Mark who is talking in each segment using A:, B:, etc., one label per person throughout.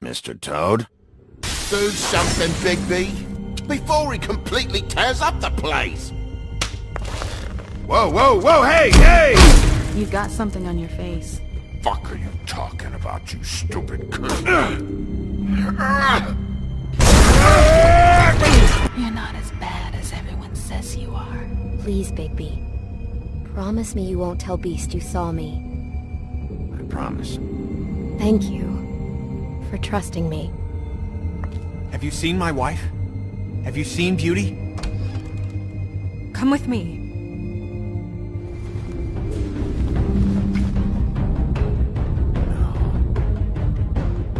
A: Mr. Toad?
B: Do something, Bigby, before he completely tears up the place!
A: Whoa, whoa, whoa, hey, hey!
C: You've got something on your face.
A: Fuck are you talking about, you stupid cunt?
C: You're not as bad as everyone says you are.
D: Please, Bigby. Promise me you won't tell Beast you saw me.
A: I promise.
D: Thank you for trusting me.
E: Have you seen my wife? Have you seen Beauty?
C: Come with me.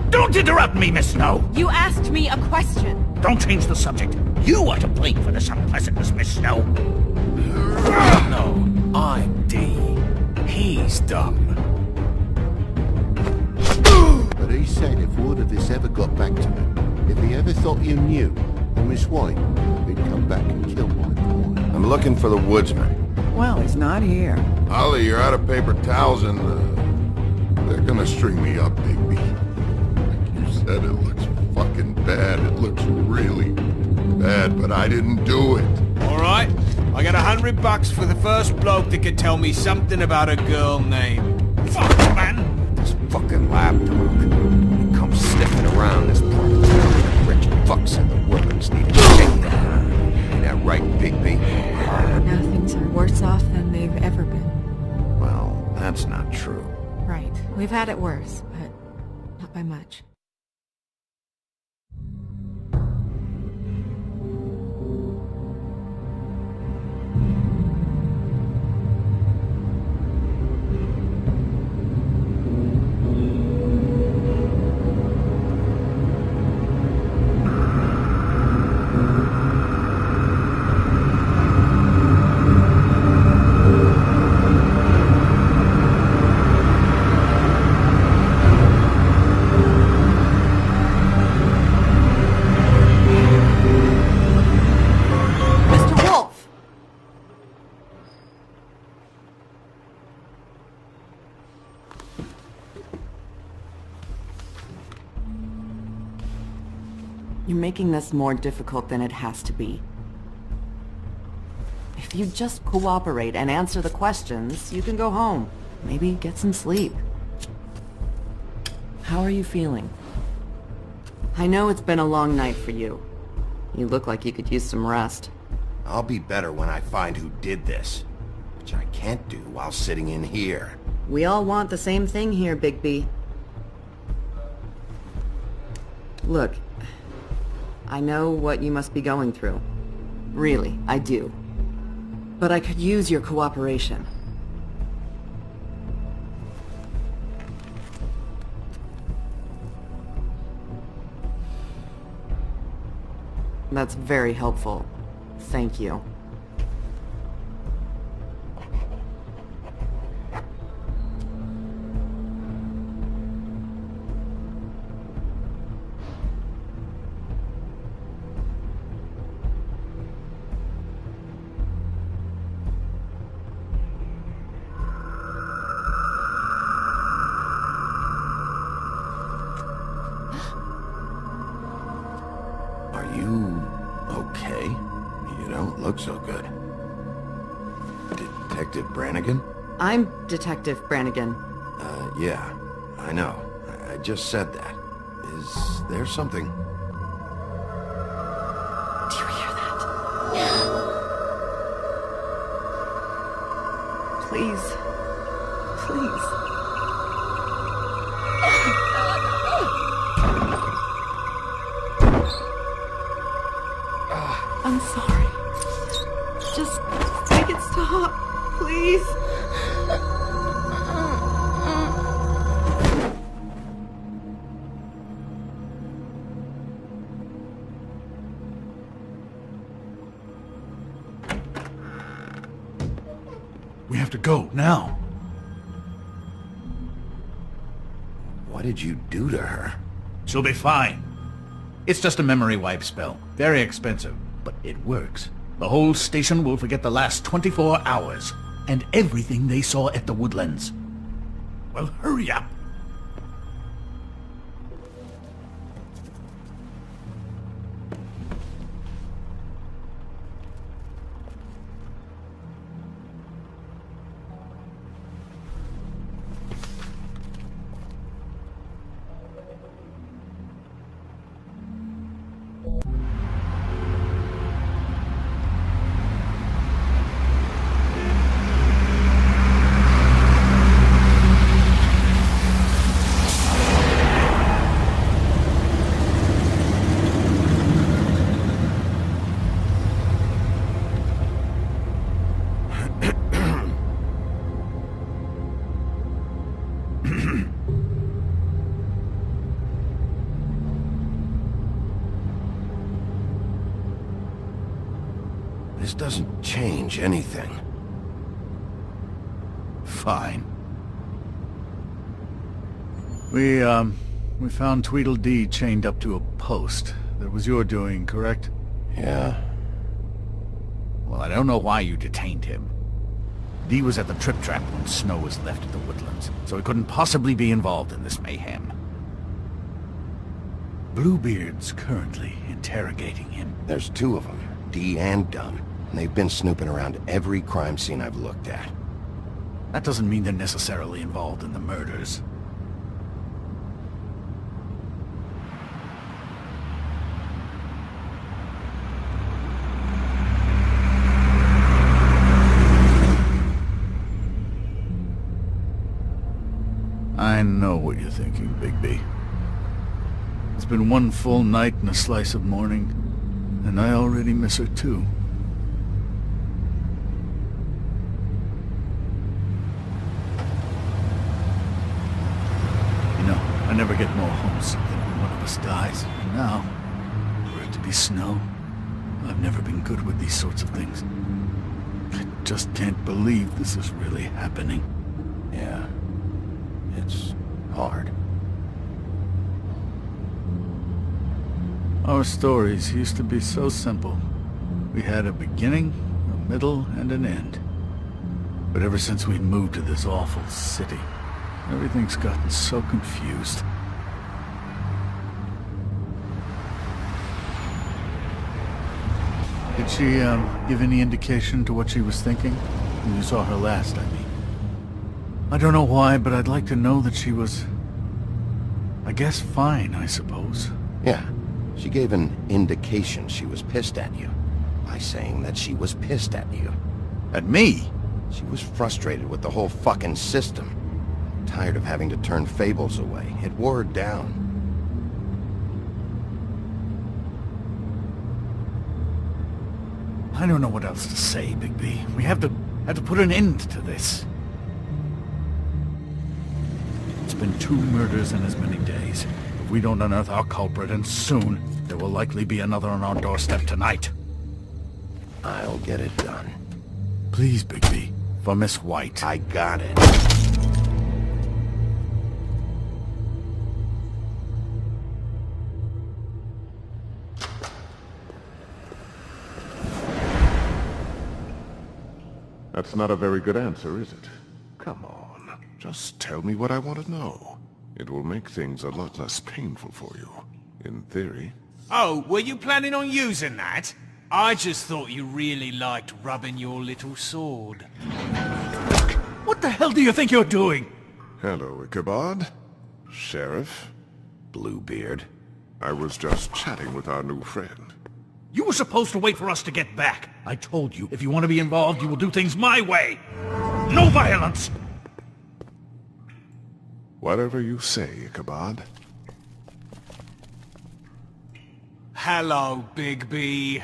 F: Don't interrupt me, Miss Snow!
C: You asked me a question.
F: Don't change the subject. You are to blame for this unpleasantness, Miss Snow.
E: No, I'm D. He's dumb.
B: But he said if word of this ever got back to him, if he ever thought you knew, or Miss White, he'd come back and kill my boy.
A: I'm looking for the woodsman.
G: Well, he's not here.
H: Ollie, you're out of paper towels and, they're gonna string me up, Bigby. Like you said, it looks fucking bad. It looks really bad, but I didn't do it.
E: Alright, I got $100 for the first bloke that can tell me something about a girl named... Fuck, man!
A: This fucking lapdog. He comes sniffing around this part of town. Rich fucks and the woodlands need to shake that. Ain't that right, Bigby?
C: Now things are worse off than they've ever been.
A: Well, that's not true.
C: Right. We've had it worse, but not by much.
G: You're making this more difficult than it has to be. If you just cooperate and answer the questions, you can go home. Maybe get some sleep. How are you feeling? I know it's been a long night for you. You look like you could use some rest.
A: I'll be better when I find who did this. Which I can't do while sitting in here.
G: We all want the same thing here, Bigby. Look, I know what you must be going through. Really, I do. But I could use your cooperation. That's very helpful. Thank you.
A: Are you okay? You don't look so good. Detective Brannigan?
G: I'm Detective Brannigan.
A: Yeah, I know. I just said that. Is there something?
G: Do you hear that? Please. Please. I'm sorry. Just make it stop, please.
F: We have to go, now.
A: What did you do to her?
F: She'll be fine. It's just a memory wipe spell. Very expensive, but it works. The whole station will forget the last 24 hours, and everything they saw at the Woodlands. Well, hurry up.
A: This doesn't change anything.
F: Fine. We found Tweedledee chained up to a post. That was your doing, correct?
A: Yeah.
F: Well, I don't know why you detained him. Dee was at the Trip Trap when Snow was left at the Woodlands, so he couldn't possibly be involved in this mayhem. Bluebeard's currently interrogating him.
A: There's two of them, Dee and Dunn. And they've been snooping around every crime scene I've looked at.
F: That doesn't mean they're necessarily involved in the murders. I know what you're thinking, Bigby. It's been one full night and a slice of morning, and I already miss her too. You know, I never get more homesick than when one of us dies. And now, for it to be Snow, I've never been good with these sorts of things. I just can't believe this is really happening.
A: Yeah. It's hard.
F: Our stories used to be so simple. We had a beginning, a middle, and an end. But ever since we moved to this awful city, everything's gotten so confused. Did she, give any indication to what she was thinking? When you saw her last, I mean. I don't know why, but I'd like to know that she was... I guess fine, I suppose.
A: Yeah. She gave an indication she was pissed at you. By saying that she was pissed at you.
F: At me?
A: She was frustrated with the whole fucking system. Tired of having to turn Fables away. It wore her down.
F: I don't know what else to say, Bigby. We have to put an end to this. It's been 2 murders in as many days. If we don't unearth our culprit, and soon, there will likely be another on our doorstep tonight.
A: I'll get it done.
F: Please, Bigby. For Miss White.
A: I got it.
H: That's not a very good answer, is it? Come on. Just tell me what I want to know. It will make things a lot less painful for you. In theory.
E: Oh, were you planning on using that? I just thought you really liked rubbing your little sword.
F: What the hell do you think you're doing?
H: Hello, Ichabod. Sheriff.
A: Bluebeard.
H: I was just chatting with our new friend.
F: You were supposed to wait for us to get back. I told you, if you want to be involved, you will do things my way. No violence!
H: Whatever you say, Ichabod.
E: Hello, Bigby.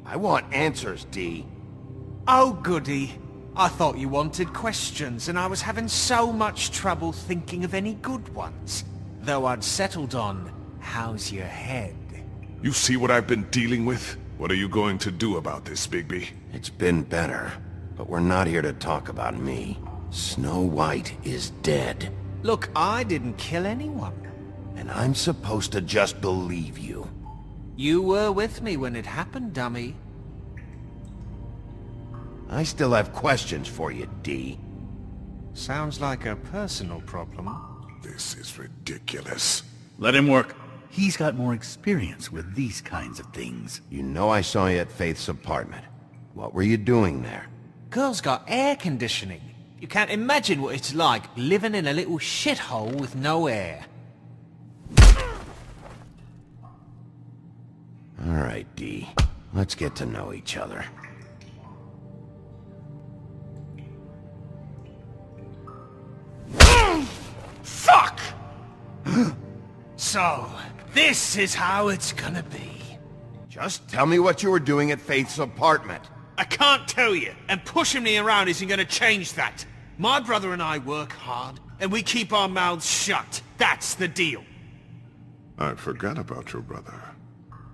A: I want answers, Dee.
E: Oh, goody. I thought you wanted questions, and I was having so much trouble thinking of any good ones. Though I'd settled on, how's your head?
H: You see what I've been dealing with? What are you going to do about this, Bigby?
A: It's been better, but we're not here to talk about me. Snow White is dead.
E: Look, I didn't kill anyone.
A: And I'm supposed to just believe you.
E: You were with me when it happened, dummy.
A: I still have questions for you, Dee.
E: Sounds like a personal problem.
H: This is ridiculous.
F: Let him work. He's got more experience with these kinds of things.
A: You know I saw you at Faith's apartment. What were you doing there?
E: Girl's got air conditioning. You can't imagine what it's like living in a little shithole with no air.
A: All right, Dee. Let's get to know each other.
E: Fuck! So, this is how it's gonna be.
A: Just tell me what you were doing at Faith's apartment.
E: I can't tell you, and pushing me around isn't gonna change that. My brother and I work hard, and we keep our mouths shut. That's the deal.
H: I forgot about your brother.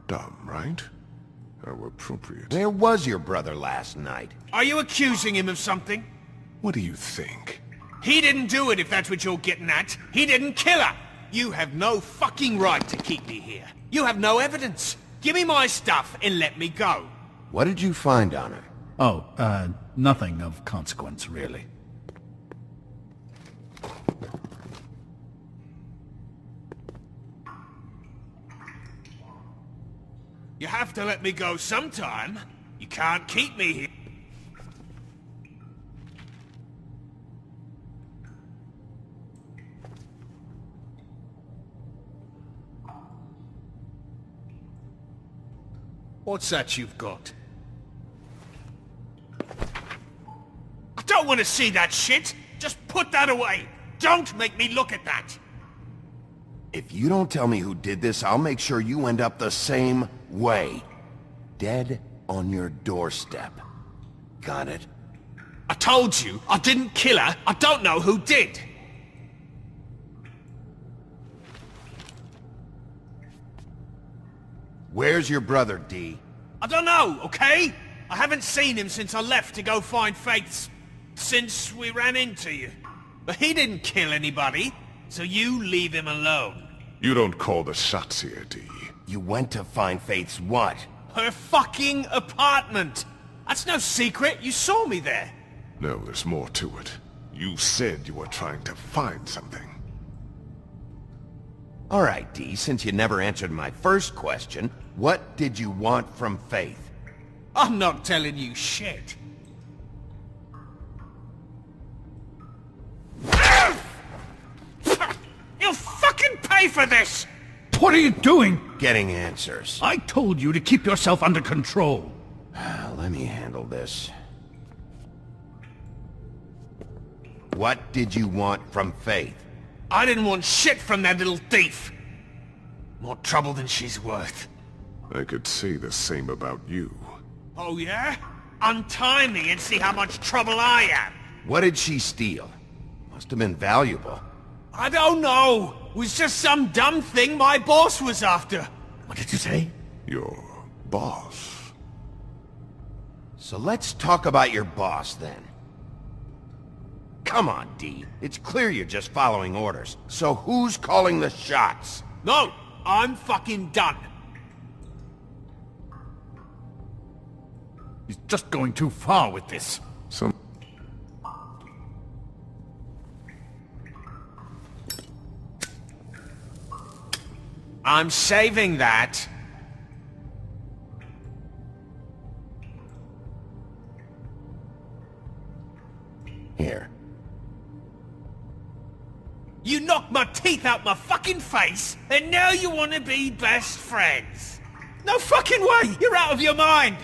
H: Dumb, right?
I: How appropriate.
A: Where was your brother last night?
E: Are you accusing him of something?
I: What do you think?
E: He didn't do it, if that's what you're getting at. He didn't kill her. You have no fucking right to keep me here. You have no evidence. Give me my stuff and let me go.
A: What did you find on her?
F: Oh, nothing of consequence, really.
E: You have to let me go sometime. You can't keep me here. What's that you've got? I don't want to see that shit! Just put that away! Don't make me look at that!
A: If you don't tell me who did this, I'll make sure you end up the same way. Dead on your doorstep. Got it?
E: I told you, I didn't kill her. I don't know who did.
A: Where's your brother, D?
E: I don't know, okay? I haven't seen him since I left to go find Faith's... since we ran into you. But he didn't kill anybody, so you leave him alone.
I: You don't call the shots here, D.
A: You went to find Faith's what?
E: Her fucking apartment! That's no secret, you saw me there.
I: No, there's more to it. You said you were trying to find something.
A: All right, D, since you never answered my first question, what did you want from Faith?
E: I'm not telling you shit. You'll fucking pay for this!
F: What are you doing?
A: Getting answers.
F: I told you to keep yourself under control.
A: Let me handle this. What did you want from Faith?
E: I didn't want shit from that little thief. More trouble than she's worth.
I: I could say the same about you.
E: Oh yeah? Untie me and see how much trouble I am.
A: What did she steal? Must have been valuable.
E: I don't know. It was just some dumb thing my boss was after.
F: What did you say?
I: Your boss.
A: So let's talk about your boss then. Come on, D. It's clear you're just following orders. So who's calling the shots?
E: No, I'm fucking done.
F: He's just going too far with this.
E: I'm saving that.
A: Here.
E: You knocked my teeth out my fucking face, and now you want to be best friends. No fucking way! You're out of your mind!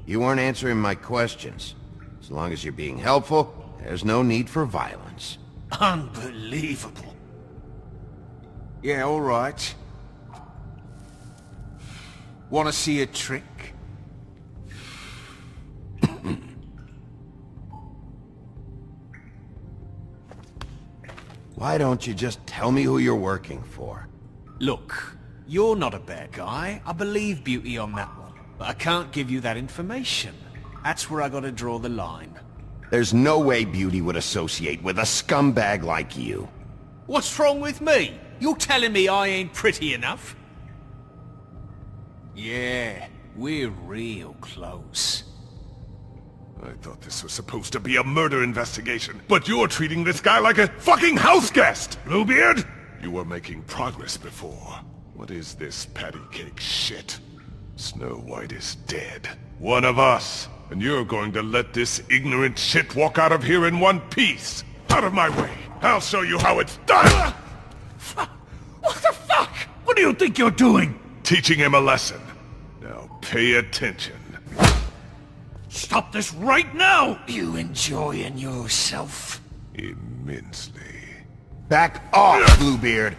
A: You weren't answering my questions. As long as you're being helpful, there's no need for violence.
E: Unbelievable. Yeah, all right. Want to see a trick?
A: Why don't you just tell me who you're working for?
E: Look, you're not a bad guy. I believe Beauty on that one. But I can't give you that information. That's where I gotta draw the line.
A: There's no way Beauty would associate with a scumbag like you.
E: What's wrong with me? You're telling me I ain't pretty enough? Yeah, we're real close.
I: I thought this was supposed to be a murder investigation, but you're treating this guy like a fucking house guest, Bluebeard! You were making progress before. What is this patty cake shit? Snow White is dead. One of us. And you're going to let this ignorant shit walk out of here in one piece. Out of my way. I'll show you how it's done!
E: What the fuck?
F: What do you think you're doing?
I: Teaching him a lesson. Now pay attention.
F: Stop this right now!
E: You enjoying yourself?
I: Immensely.
A: Back off, Bluebeard!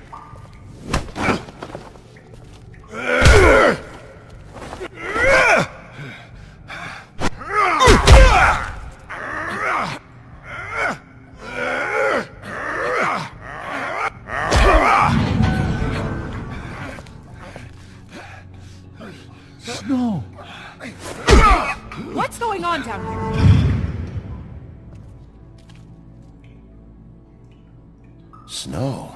C: going on down here?
A: Snow.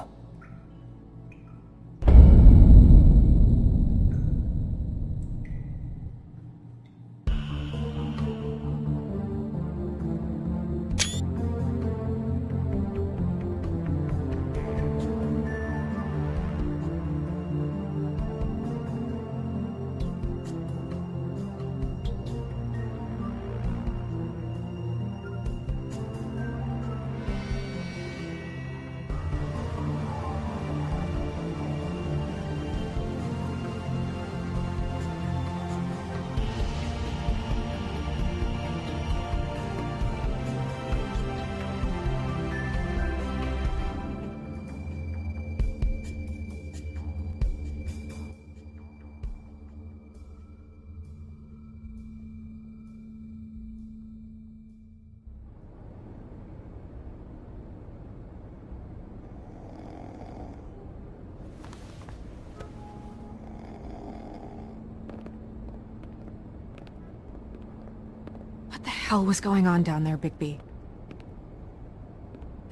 C: What the hell was going on down there, Bigby?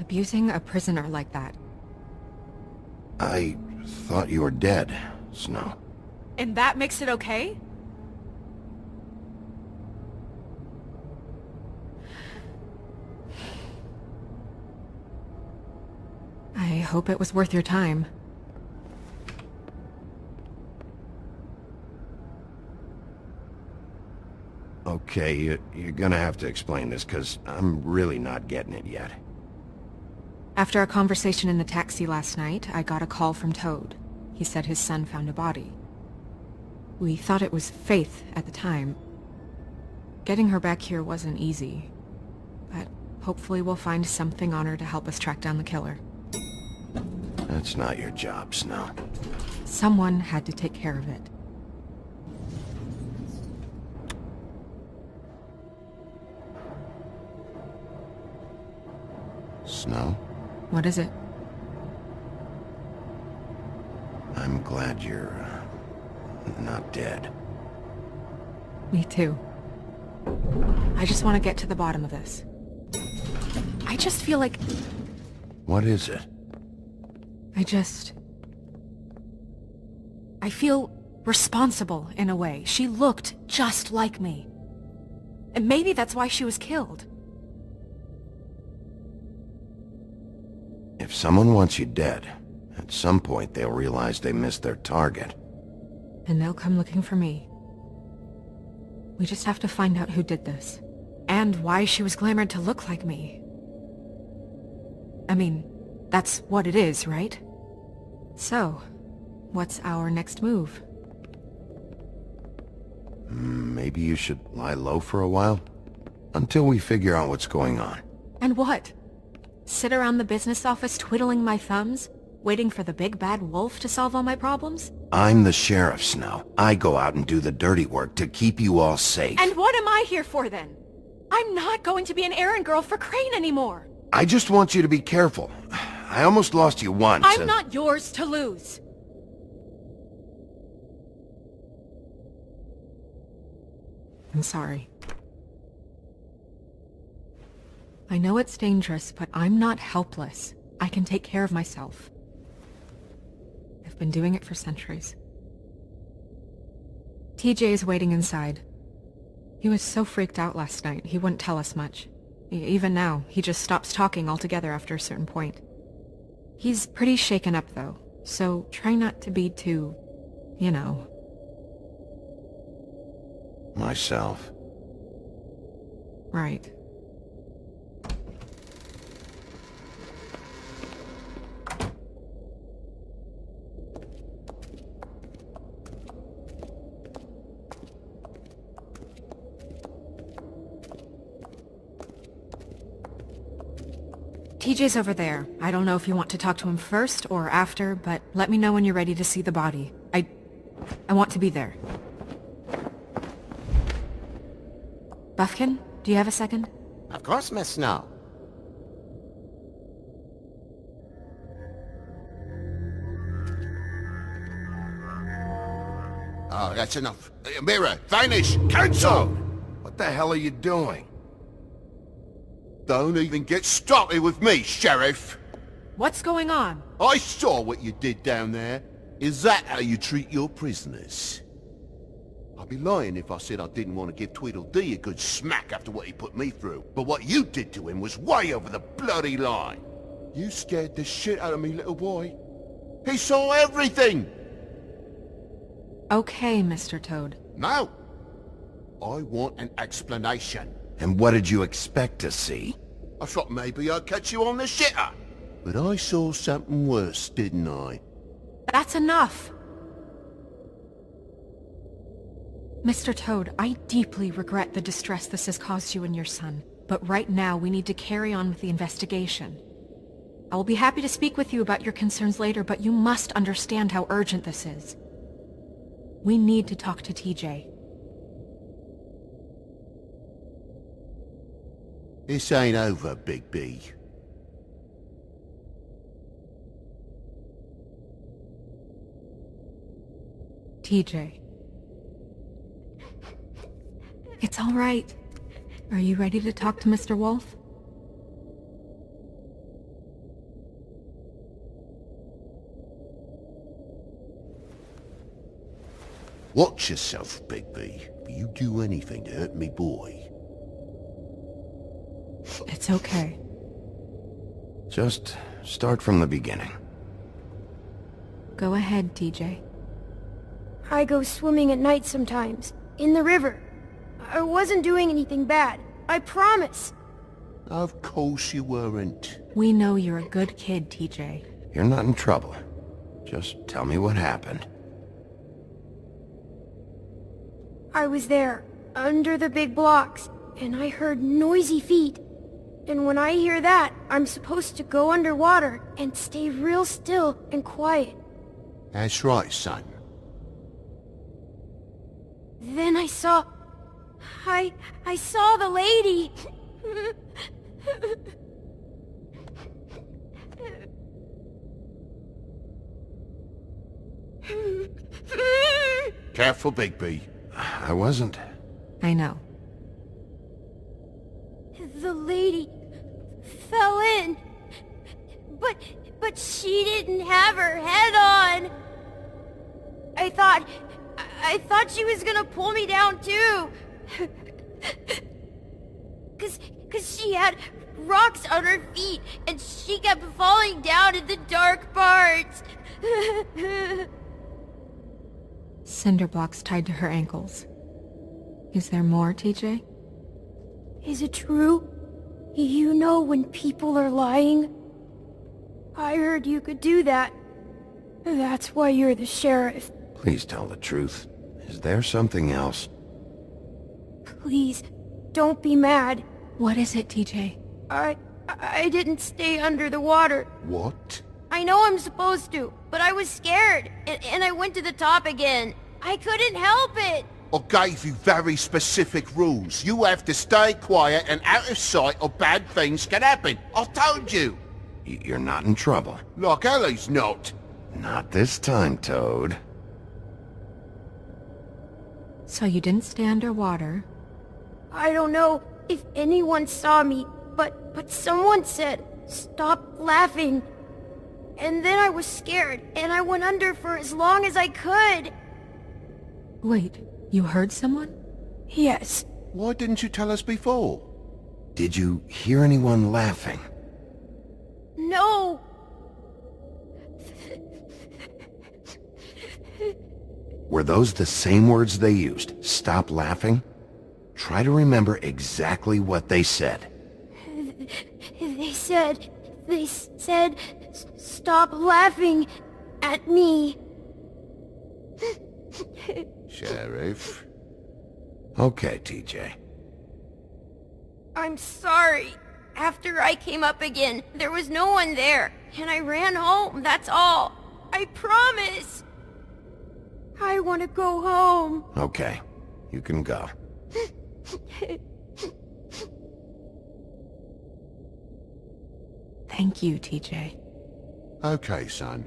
C: Abusing a prisoner like that.
A: I thought you were dead, Snow.
C: And that makes it okay? I hope it was worth your time.
A: Okay, you're gonna have to explain this, because I'm really not getting it yet.
C: After a conversation in the taxi last night, I got a call from Toad. He said his son found a body. We thought it was Faith at the time. Getting her back here wasn't easy, but hopefully we'll find something on her to help us track down the killer.
A: That's not your job, Snow.
C: Someone had to take care of it.
A: Snow?
C: What is it?
A: I'm glad you're, not dead.
C: Me too. I just want to get to the bottom of this. I just feel like...
A: What is it?
C: I feel responsible in a way. She looked just like me. And maybe that's why she was killed.
A: If someone wants you dead, at some point they'll realize they missed their target.
C: And they'll come looking for me. We just have to find out who did this. And why she was glamored to look like me. I mean, that's what it is, right? So, what's our next move?
A: Maybe you should lie low for a while? Until we figure out what's going on.
C: And what? Sit around the business office twiddling my thumbs? Waiting for the big bad wolf to solve all my problems?
A: I'm the sheriff, Snow. I go out and do the dirty work to keep you all safe.
C: And what am I here for then? I'm not going to be an errand girl for Crane anymore.
A: I just want you to be careful. I almost lost you once.
C: I'm not yours to lose. I'm sorry. I know it's dangerous, but I'm not helpless. I can take care of myself. I've been doing it for centuries. TJ is waiting inside. He was so freaked out last night, he wouldn't tell us much. Even now, he just stops talking altogether after a certain point. He's pretty shaken up, though, so try not to be too, you know.
A: Myself.
C: Right. TJ's over there. I don't know if you want to talk to him first or after, but let me know when you're ready to see the body. I want to be there. Buffkin, do you have a second?
J: Of course, Miss Snow. Oh, that's enough. Mira, vanish! Cancel! What
A: the hell are you doing?
B: Don't even get started with me, Sheriff!
C: What's going on?
B: I saw what you did down there. Is that how you treat your prisoners? I'd be lying if I said I didn't want to give Tweedledee a good smack after what he put me through. But what you did to him was way over the bloody line. You scared the shit out of me, little boy. He saw everything!
C: Okay, Mr. Toad.
B: Now, I want an explanation.
A: And what did you expect to see?
B: I thought maybe I'd catch you on the shitter. But I saw something worse, didn't I?
C: That's enough! Mr. Toad, I deeply regret the distress this has caused you and your son. But right now, we need to carry on with the investigation. I will be happy to speak with you about your concerns later, but you must understand how urgent this is. We need to talk to TJ.
B: This ain't over, Big B.
C: TJ. It's all right. Are you ready to talk to Mr. Wolf?
B: Watch yourself, Big B. If you do anything to hurt me boy.
C: It's okay.
A: Just start from the beginning.
C: Go ahead, TJ.
J: I go swimming at night sometimes, in the river. I wasn't doing anything bad, I promise.
B: Of course you weren't.
C: We know you're a good kid, TJ.
A: You're not in trouble. Just tell me what happened.
J: I was there, under the big blocks, and I heard noisy feet. And when I hear that, I'm supposed to go underwater and stay real still and quiet.
B: That's right, son.
J: Then I saw... I saw the lady.
B: Careful, Big B.
A: I wasn't.
C: I know.
J: The lady fell in. But she didn't have her head on. I thought she was gonna pull me down too. Cause she had rocks on her feet and she kept falling down in the dark parts.
C: Cinder blocks tied to her ankles. Is there more, TJ?
J: Is it true? You know when people are lying? I heard you could do that. That's why you're the sheriff.
A: Please tell the truth. Is there something else?
J: Please, don't be mad.
C: What is it, TJ?
J: I didn't stay under the water.
B: What?
J: I know I'm supposed to, but I was scared, and I went to the top again. I couldn't help it.
B: I gave you very specific rules. You have to stay quiet and out of sight or bad things can happen. I told you.
A: You're not in trouble.
B: Like Ellie's not.
A: Not this time, Toad.
C: So you didn't stay underwater.
J: I don't know if anyone saw me, but someone said, "Stop laughing." And then I was scared, and I went under for as long as I could.
C: Wait, you heard someone?
J: Yes.
B: Why didn't you tell us before?
A: Did you hear anyone laughing?
J: No.
A: Were those the same words they used? Stop laughing? Try to remember exactly what they said.
J: They said, "Stop laughing at me."
B: Sheriff.
A: Okay, TJ.
J: I'm sorry. After I came up again, there was no one there, and I ran home, that's all. I promise. I want to go home.
A: Okay, you can go.
C: Thank you, TJ.
B: Okay, son.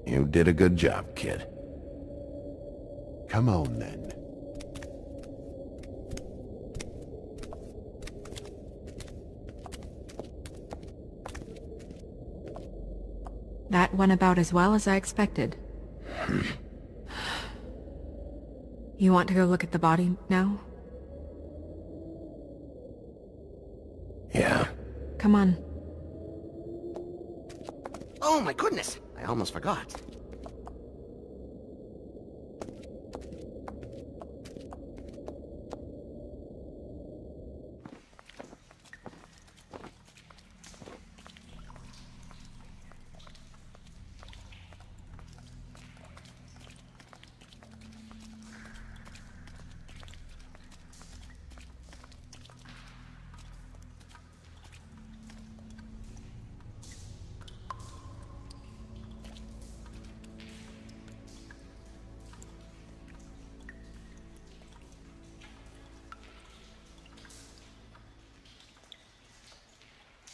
A: You did a good job, kid.
B: Come on, then.
C: That went about as well as I expected. You want to go look at the body now?
A: Yeah.
C: Come on.
K: Oh my goodness! I almost forgot.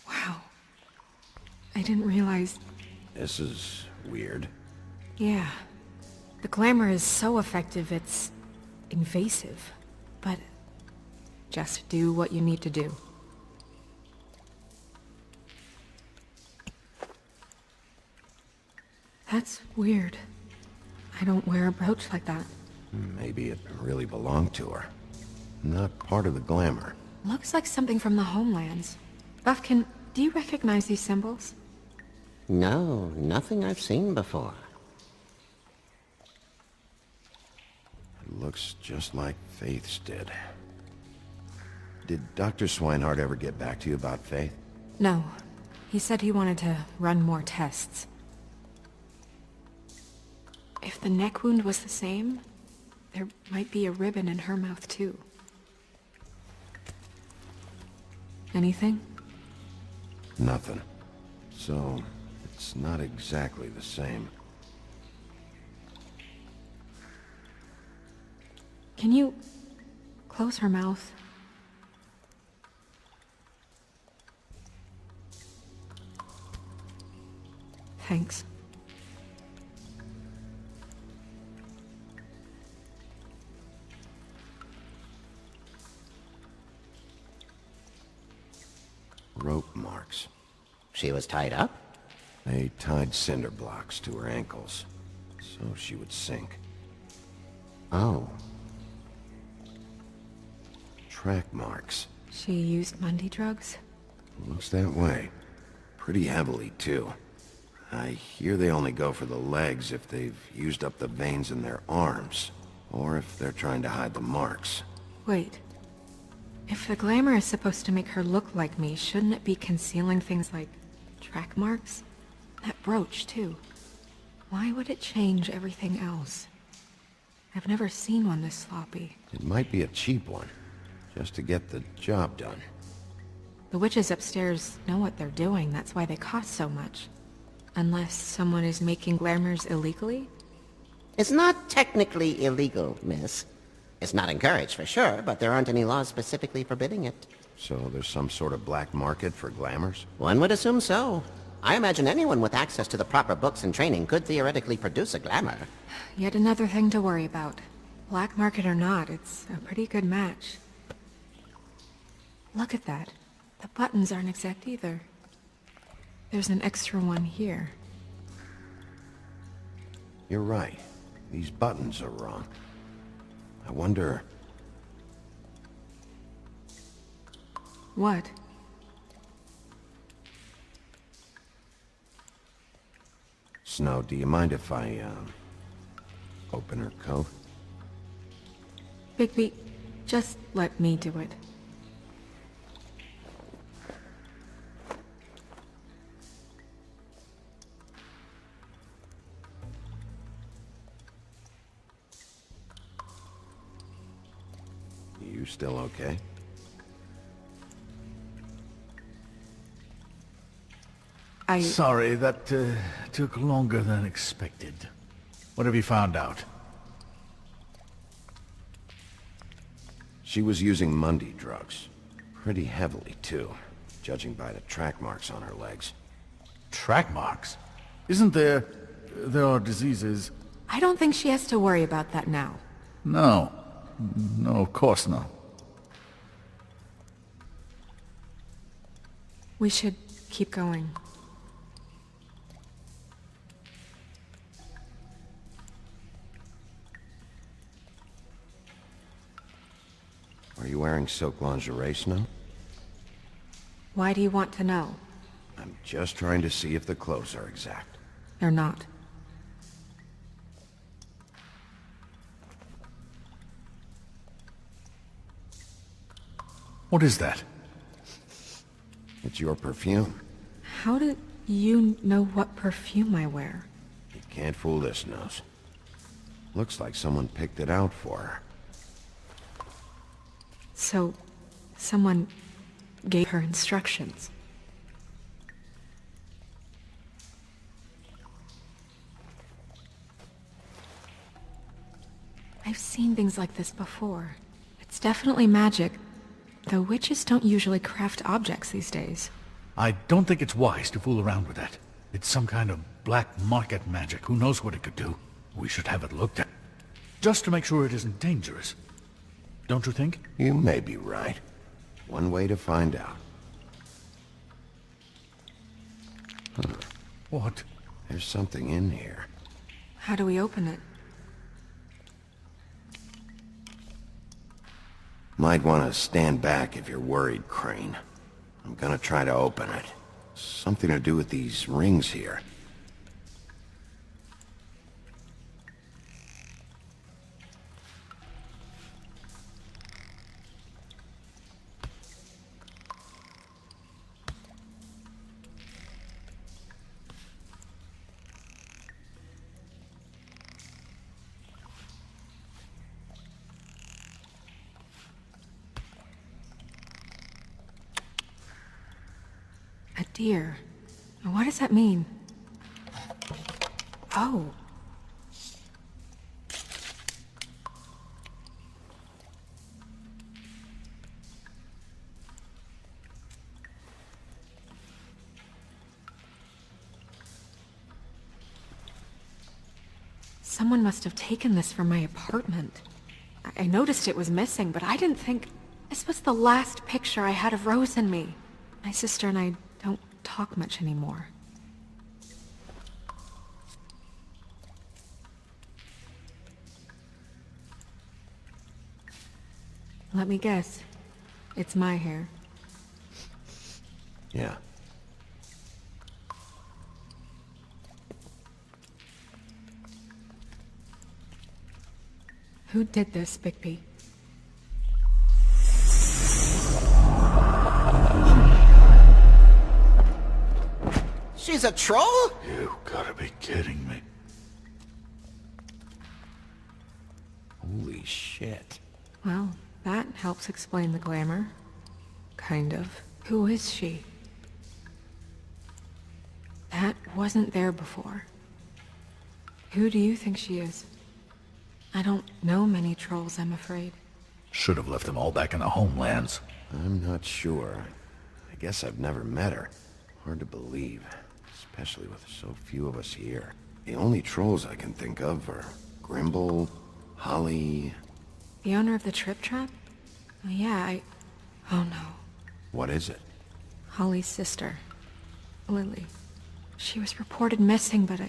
C: Wow. I didn't realize...
A: This is weird.
C: Yeah. The glamour is so effective, it's invasive. But just do what you need to do. That's weird. I don't wear a brooch like that.
A: Maybe it really belonged to her. Not part of the glamour.
C: Looks like something from the homelands. Buffkin, do you recognize these symbols?
K: No, nothing I've seen before.
A: It looks just like Faith's did. Did Dr. Swinehart ever get back to you about Faith?
C: No. He said he wanted to run more tests. If the neck wound was the same, there might be a ribbon in her mouth too. Anything?
A: Nothing. So, it's not exactly the same.
C: Can you close her mouth? Thanks.
A: Rope marks.
K: She was tied up?
A: They tied cinder blocks to her ankles, so she would sink.
K: Oh.
A: Track marks.
C: She used Mundy drugs?
A: Looks that way. Pretty heavily, too. I hear they only go for the legs if they've used up the veins in their arms, or if they're trying to hide the marks.
C: Wait. If the glamour is supposed to make her look like me, shouldn't it be concealing things like track marks? That brooch, too. Why would it change everything else? I've never seen one this sloppy.
A: It might be a cheap one, just to get the job done.
C: The witches upstairs know what they're doing, that's why they cost so much. Unless someone is making glamours illegally?
K: It's not technically illegal, miss. It's not encouraged for sure, but there aren't any laws specifically forbidding it.
A: So there's some sort of black market for glamours?
K: One would assume so. I imagine anyone with access to the proper books and training could theoretically produce a glamour.
C: Yet another thing to worry about. Black market or not, it's a pretty good match. Look at that. The buttons aren't exact either. There's an extra one here.
A: You're right. These buttons are wrong. I wonder...
C: What?
A: Snow, do you mind if I, open her coat?
C: Bigby, just let me do it.
A: You still okay?
F: Sorry, that took longer than expected. What have you found out?
A: She was using Mundy drugs. Pretty heavily, too, judging by the track marks on her legs.
F: Track marks? Isn't there... there are diseases...
C: I don't think she has to worry about that now.
F: No. No, of course not.
C: We should keep going.
A: wearing silk lingerie, Snow?
C: Why do you want to know?
A: I'm just trying to see if the clothes are exact.
C: They're not.
F: What is that?
A: It's your perfume.
C: How did you know what perfume I wear?
A: You can't fool this nose. Looks like someone picked it out for her.
C: So, someone gave her instructions. I've seen things like this before. It's definitely magic, though witches don't usually craft objects these days.
F: I don't think it's wise to fool around with that. It's some kind of black market magic. Who knows what it could do? We should have it looked at. Just to make sure it isn't dangerous. Don't you think?
A: You may be right. One way to find out.
F: What?
A: There's something in here.
C: How do we open it?
A: Might want to stand back if you're worried, Crane. I'm gonna try to open it. Something to do with these rings here.
C: A deer. What does that mean? Oh. Someone must have taken this from my apartment. I noticed it was missing, but I didn't think... This was the last picture I had of Rose and me. My sister and I don't talk much anymore. Let me guess. It's my hair.
A: Yeah.
C: Who did this, Bigby?
K: She's a troll?
F: You gotta be kidding me.
A: Holy shit.
C: Well, that helps explain the glamour. Kind of. Who is she? That wasn't there before. Who do you think she is? I don't know many trolls, I'm afraid.
F: Should have left them all back in the homelands.
A: I'm not sure. I guess I've never met her. Hard to believe, especially with so few of us here. The only trolls I can think of are Grimble, Holly...
C: The owner of the Trip Trap? Oh, yeah, Oh no.
A: What is it?
C: Holly's sister, Lily. She was reported missing, but I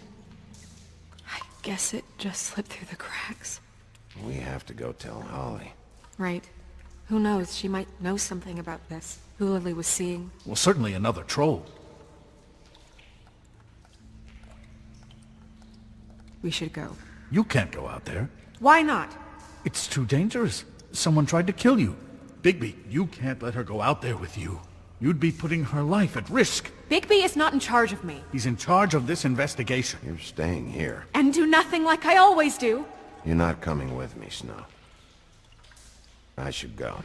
C: guess it just slipped through the cracks.
A: We have to go tell Holly.
C: Right. Who knows, she might know something about this. Who Lily was seeing.
F: Well, certainly another troll.
C: We should go.
F: You can't go out there.
C: Why not?
F: It's too dangerous. Someone tried to kill you. Bigby, you can't let her go out there with you. You'd be putting her life at risk.
C: Bigby is not in charge of me.
F: He's in charge of this investigation.
A: You're staying here.
C: And do nothing like I always do.
A: You're not coming with me, Snow. I should go.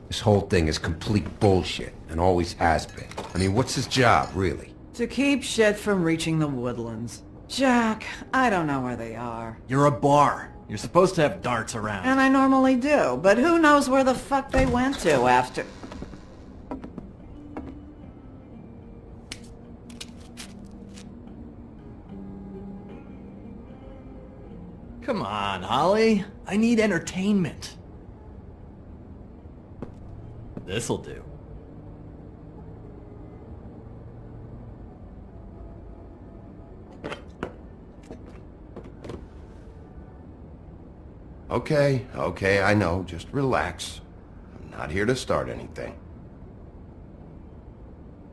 L: This whole thing is complete bullshit, and always has been. I mean, what's his job, really?
M: To keep shit from reaching the woodlands. Jack, I don't know where they are.
N: You're a bar. You're supposed to have darts around.
M: And I normally do, but who knows where the fuck they went to after...
N: Come on, Holly. I need entertainment. This'll do.
A: Okay, I know. Just relax. I'm not here to start anything.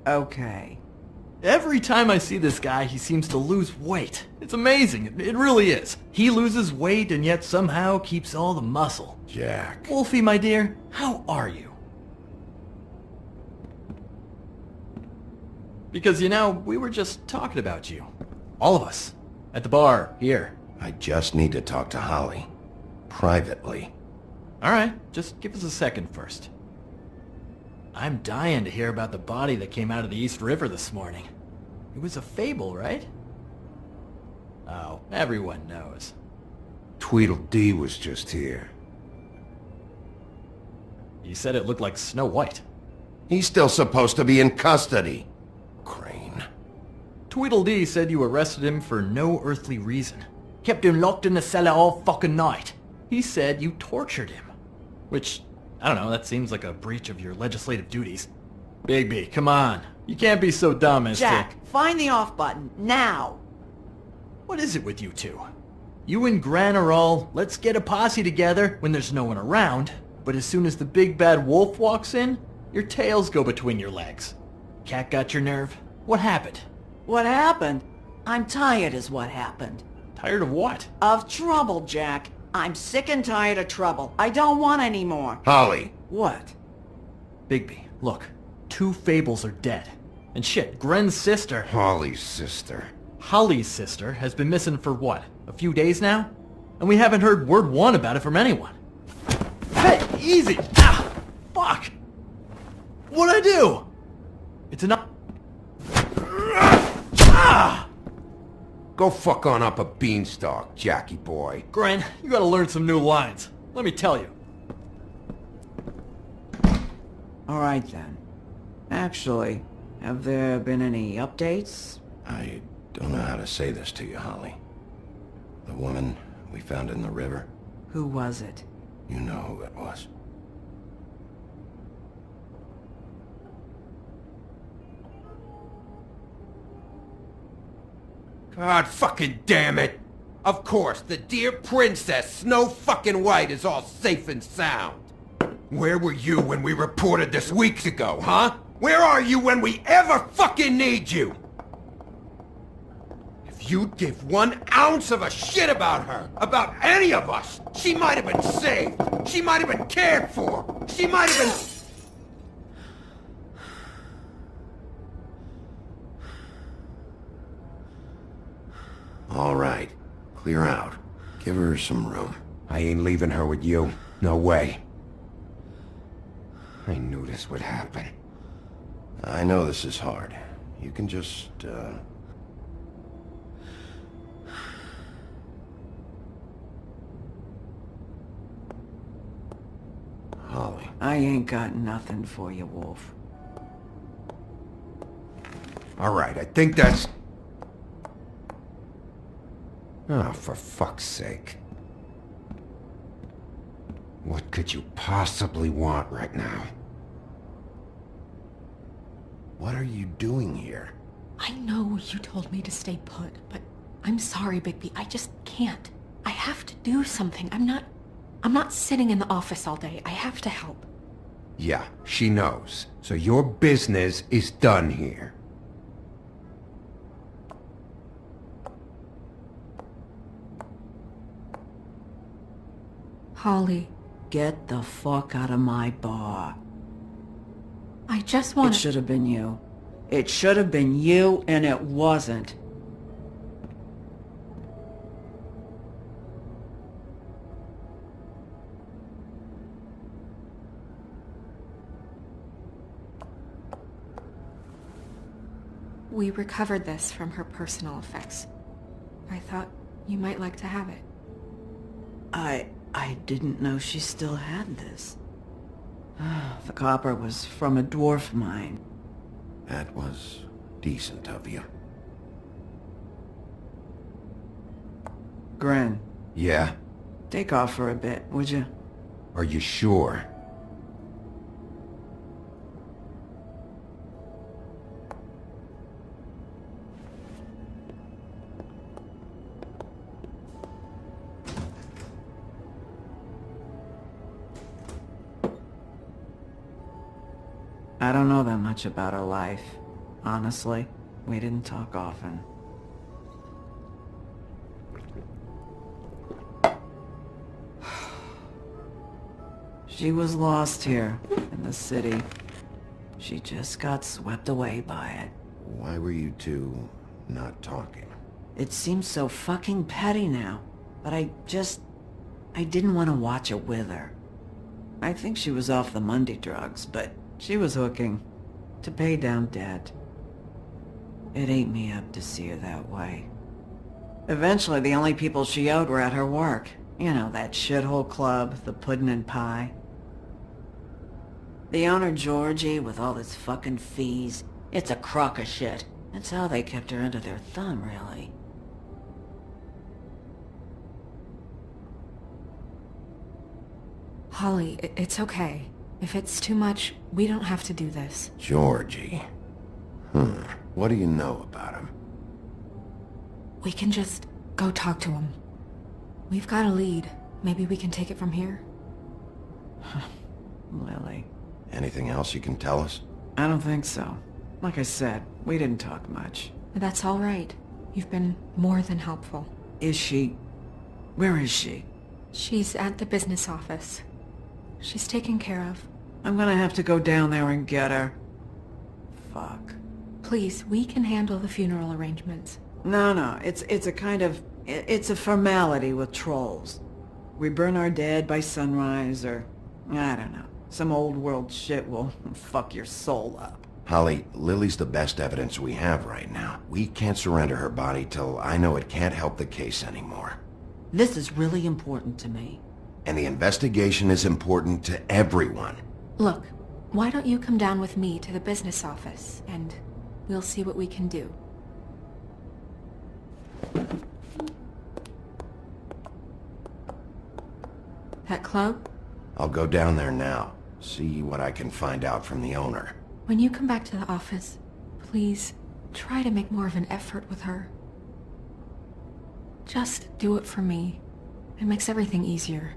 M: Okay.
N: Every time I see this guy, he seems to lose weight. It's amazing. It really is. He loses weight and yet somehow keeps all the muscle.
A: Jack.
N: Wolfie, my dear, how are you? Because, you know, we were just talking about you. All of us. At the bar, here.
A: I just need to talk to Holly. Privately.
N: Alright, just give us a second first. I'm dying to hear about the body that came out of the East River this morning. It was a fable, right? Oh, everyone knows.
L: Tweedledee was just here.
N: He said it looked like Snow White.
A: He's still supposed to be in custody. Crane.
N: Tweedledee said you arrested him for no earthly reason. Kept him locked in the cellar all fucking night. He said you tortured him. Which, I don't know, that seems like a breach of your legislative duties. Bigby, come on. You can't be so dumb as
M: Jack, find the off button, now!
N: What is it with you two? You and Gran are all, let's get a posse together when there's no one around, but as soon as the big bad wolf walks in, your tails go between your legs. Cat got your nerve? What happened?
M: What happened? I'm tired is what happened.
N: Tired of what?
M: Of trouble, Jack. I'm sick and tired of trouble. I don't want any more.
A: Holly.
M: What?
N: Bigby, look. 2 fables are dead. And shit, Gren's sister...
L: Holly's sister.
N: Holly's sister has been missing for what? A few days now? And we haven't heard word one about it from anyone. Hey, easy! Ah! Fuck! What'd I do? It's enough... Ah!
L: Go fuck on up a beanstalk, Jackie boy.
N: Gren, you gotta learn some new lines. Let me tell you.
M: Alright then. Actually, have there been any updates?
A: I don't know how to say this to you, Holly. The woman we found in the river.
M: Who was it?
A: You know who it was.
L: God fucking damn it! Of course, the dear princess, Snow fucking White, is all safe and sound. Where were you when we reported this weeks ago, huh? Where are you when we ever fucking need you? If you'd give 1 ounce of a shit about her, about any of us, she might have been saved. She might have been cared for. She might have been...
A: All right. Clear out. Give her some room.
L: I ain't leaving her with you. No way. I knew this would happen.
A: I know this is hard. You can just, Holly.
M: I ain't got nothing for you, Wolf.
L: All right, I think that's... Oh, for fuck's sake. What could you possibly want right now?
A: What are you doing here?
C: I know you told me to stay put, but I'm sorry, Bigby. I just can't. I have to do something. I'm not sitting in the office all day. I have to help.
L: Yeah, she knows. So your business is done here.
C: Holly,
M: Get the fuck out of my bar.
C: I just want
M: It should have been you. It should have been you, and it wasn't.
C: We recovered this from her personal effects. I thought you might like to have it.
M: I didn't know she still had this. The copper was from a dwarf mine.
A: That was decent of you.
M: Gren,
A: Yeah?
M: Take off for a bit, would you?
A: Are you sure?
M: I don't know that much about her life. Honestly, we didn't talk often. She was lost here, in the city. She just got swept away by it.
A: Why were you two not talking?
M: It seems so fucking petty now, but I didn't want to watch it with her. I think she was off the Monday drugs, but she was hooking to pay down debt. It ate me up to see her that way. Eventually, the only people she owed were at her work. You know, that shithole club, the Puddin' and Pie. The owner, Georgie, with all his fucking fees, it's a crock of shit. That's how they kept her under their thumb, really.
C: Holly, it's okay. If it's too much, we don't have to do this.
A: Georgie. What do you know about him?
C: We can just go talk to him. We've got a lead. Maybe we can take it from here?
M: Lily.
A: Anything else you can tell us?
M: I don't think so. Like I said, we didn't talk much.
C: That's all right. You've been more than helpful.
M: Is she... Where is she?
C: She's at the business office. She's taken care of.
M: I'm gonna have to go down there and get her. Fuck.
C: Please, we can handle the funeral arrangements.
M: No, it's a kind of... It's a formality with trolls. We burn our dead by sunrise, or... I don't know. Some old world shit will fuck your soul up.
A: Holly, Lily's the best evidence we have right now. We can't surrender her body till I know it can't help the case anymore.
M: This is really important to me.
A: And the investigation is important to everyone.
C: Look, why don't you come down with me to the business office, and we'll see what we can do. That club?
A: I'll go down there now, see what I can find out from the owner.
C: When you come back to the office, please try to make more of an effort with her. Just do it for me. It makes everything easier.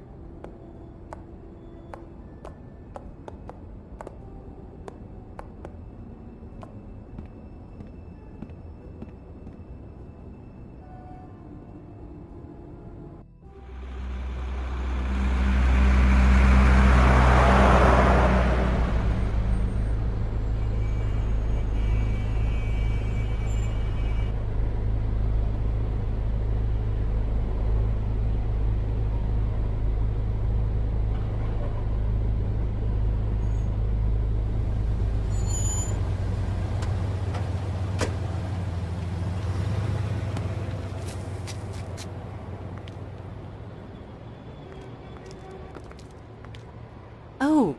O: Oh,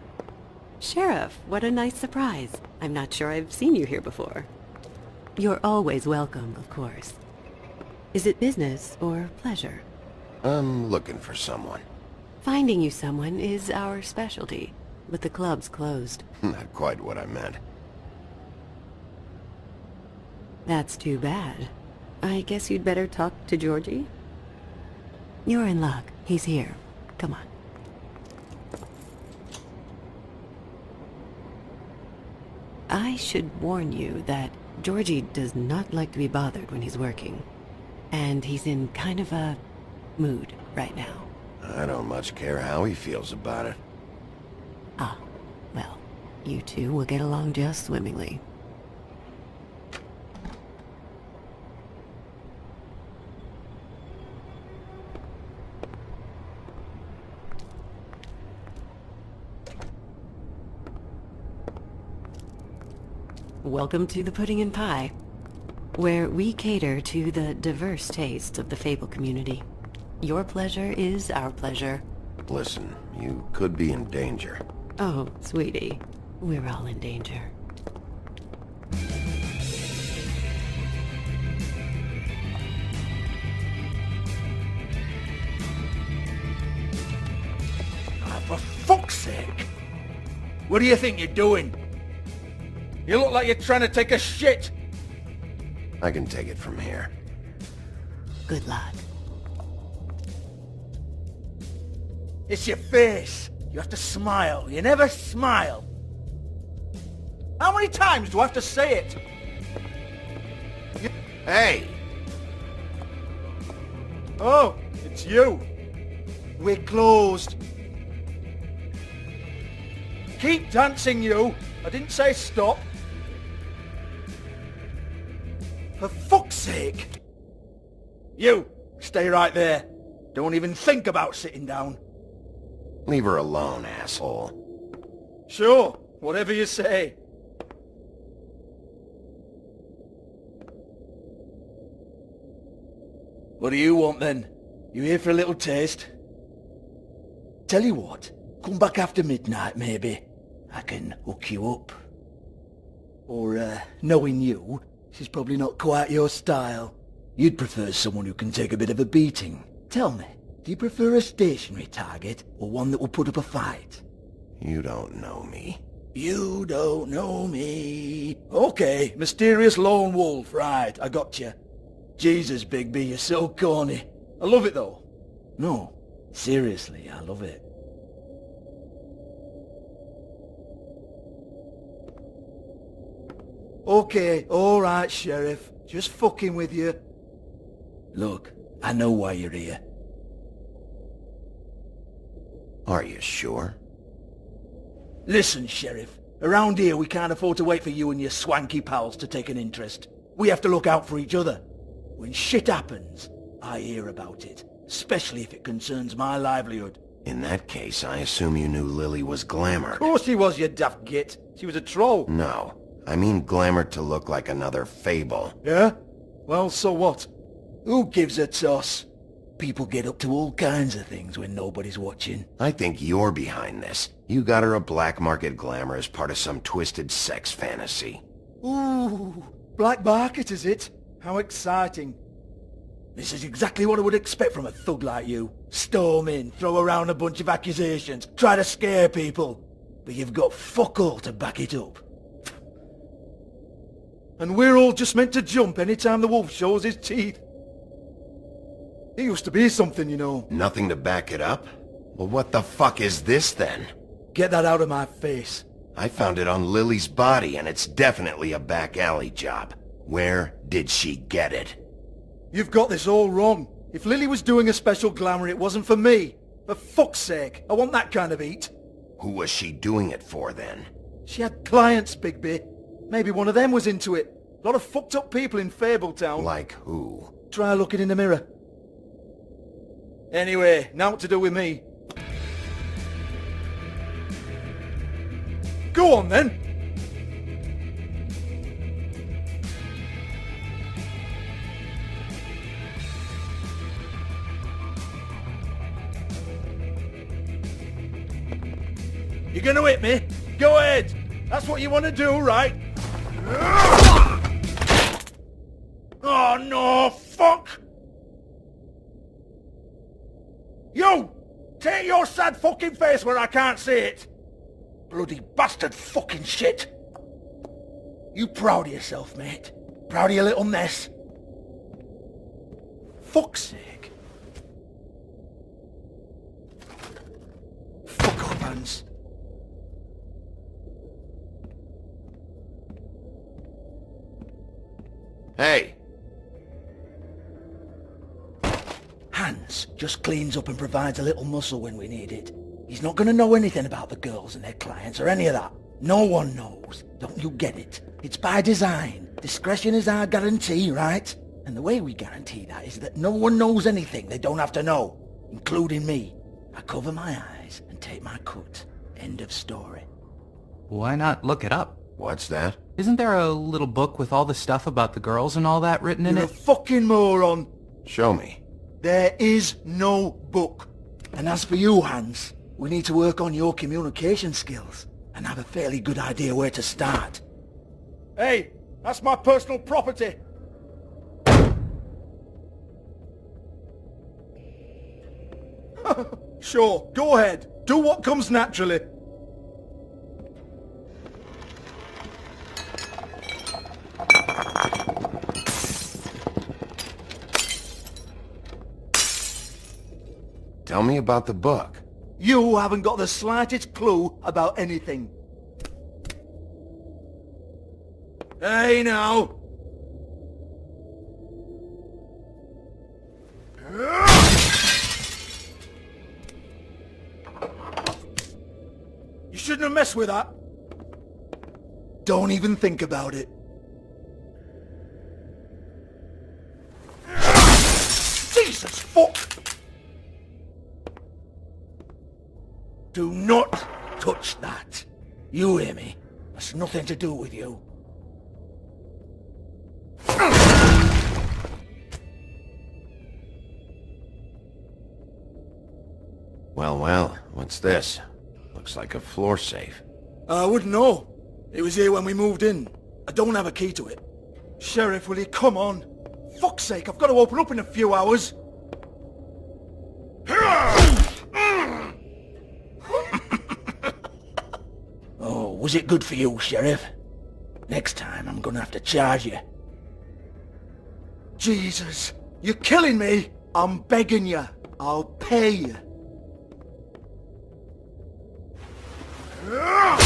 O: Sheriff, what a nice surprise. I'm not sure I've seen you here before. You're always welcome, of course. Is it business or pleasure?
A: I'm looking for someone.
O: Finding you someone is our specialty, but the club's closed.
A: Not quite what I meant.
O: That's too bad. I guess you'd better talk to Georgie? You're in luck. He's here. Come on. I should warn you that Georgie does not like to be bothered when he's working. And he's in kind of a mood right now.
A: I don't much care how he feels about it.
O: Ah, well, you two will get along just swimmingly. Welcome to the Pudding and Pie, where we cater to the diverse tastes of the Fable community. Your pleasure is our pleasure.
A: Listen, you could be in danger.
O: Oh, sweetie, we're all in danger.
F: What do you think you're doing? You look like you're trying to take a shit.
A: I can take it from here.
O: Good luck.
F: It's your face. You have to smile. You never smile. How many times do I have to say it?
A: Hey!
F: Oh, it's you. We're closed. Keep dancing, you. I didn't say stop. For fuck's sake. You, stay right there. Don't even think about sitting down.
A: Leave her alone, asshole.
F: Sure, whatever you say. What do you want then? You here for a little taste? Tell you what, come back after midnight maybe. I can hook you up. Or, knowing you, she's probably not quite your style. You'd prefer someone who can take a bit of a beating. Tell me, do you prefer a stationary target, or one that will put up a fight?
A: You don't know me.
F: You don't know me. Okay, mysterious lone wolf, right, I got you. Jesus, Bigby, you're so corny. I love it though. No, seriously, I love it. Okay, alright, Sheriff. Just fucking with you. Look, I know why you're here.
A: Are you sure?
F: Listen, Sheriff. Around here we can't afford to wait for you and your swanky pals to take an interest. We have to look out for each other. When shit happens, I hear about it. Especially if it concerns my livelihood.
A: In that case, I assume you knew Lily was glamored.
F: Of course she was, you daft git. She was a troll.
A: No. I mean glamored to look like another fable.
F: Yeah? Well, so what? Who gives a toss? People get up to all kinds of things when nobody's watching.
A: I think you're behind this. You got her a black market glamour as part of some twisted sex fantasy.
F: Ooh, black market is it? How exciting. This is exactly what I would expect from a thug like you. Storm in, throw around a bunch of accusations, try to scare people. But you've got fuck all to back it up. And we're all just meant to jump any time the wolf shows his teeth. He used to be something, you know.
A: Nothing to back it up? Well, what the fuck is this then?
F: Get that out of my face.
A: I found it on Lily's body, and it's definitely a back alley job. Where did she get it?
F: You've got this all wrong. If Lily was doing a special glamour, it wasn't for me. For fuck's sake, I want that kind of eat.
A: Who was she doing it for, then?
F: She had clients, Bigby. Maybe one of them was into it. A lot of fucked up people in Fabletown.
A: Like who?
F: Try looking in the mirror. Anyway, now what to do with me? Go on, then. You're gonna hit me? Go ahead. That's what you want to do, right? Oh, no, fuck! You! Take your sad fucking face where I can't see it! Bloody bastard fucking shit! You proud of yourself, mate? Proud of your little mess? Fuck's sake. Fuck off, Hans.
A: Hey!
F: Hans just cleans up and provides a little muscle when we need it. He's not gonna know anything about the girls and their clients or any of that. No one knows. Don't you get it? It's by design. Discretion is our guarantee, right? And the way we guarantee that is that no one knows anything they don't have to know, including me. I cover my eyes and take my cut. End of story.
P: Why not look it up?
A: What's that?
P: Isn't there a little book with all the stuff about the girls and all that written in
F: You're
P: it?
F: a fucking moron.
A: Show me.
F: There is no book. And as for you, Hans, we need to work on your communication skills and have a fairly good idea where to start. Hey, that's my personal property. Sure, go ahead. Do what comes naturally.
A: Tell me about the book.
Q: You haven't got the slightest clue about anything. Hey, now! You shouldn't have messed with that. Don't even think about it. Jesus fuck! Do not touch that. You hear me? That's nothing to do with you.
A: Well, what's this? Looks like a floor safe.
Q: I wouldn't know. It was here when we moved in. I don't have a key to it. Sheriff, will you come on? Fuck's sake, I've got to open up in a few hours. Oh, was it good for you, Sheriff? Next time I'm gonna have to charge you. Jesus, you're killing me! I'm begging you. I'll pay you. Oh,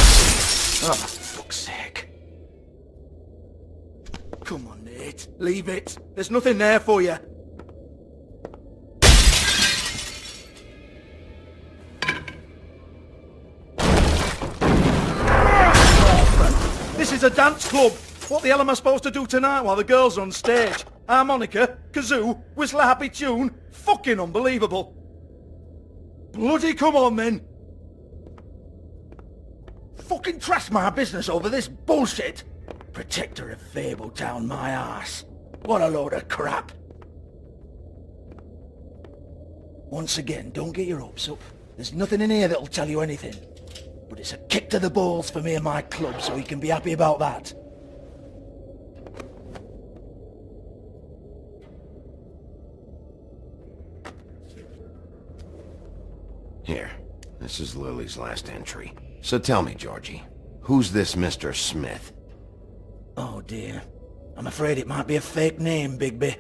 Q: for fuck's sake. Come on, Nate. Leave it. There's nothing there for you. This is a dance club. What the hell am I supposed to do tonight while the girls are on stage? Harmonica, kazoo, whistle a happy tune? Fucking unbelievable. Bloody come on, then. Fucking trash my business over this bullshit. Protector of Fabletown, my ass. What a load of crap. Once again, don't get your hopes up. There's nothing in here that'll tell you anything. But it's a kick to the balls for me and my club, so you can be happy about that.
A: Here, this is Lily's last entry. So tell me, Georgie, who's this Mr. Smith?
Q: Oh dear. I'm afraid it might be a fake name, Bigby.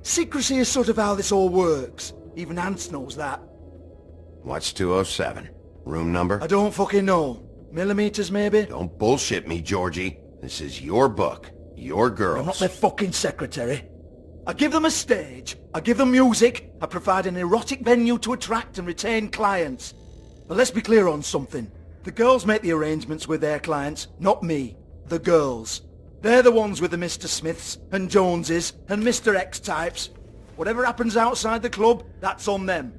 Q: Secrecy is sort of how this all works. Even Hans knows that.
A: What's 207? Room number?
Q: I don't fucking know. Millimeters, maybe?
A: Don't bullshit me, Georgie. This is your book. Your girls.
Q: I'm not their fucking secretary. I give them a stage. I give them music. I provide an erotic venue to attract and retain clients. But let's be clear on something. The girls make the arrangements with their clients, not me. The girls. They're the ones with the Mr. Smiths and Joneses and Mr. X types. Whatever happens outside the club, that's on them.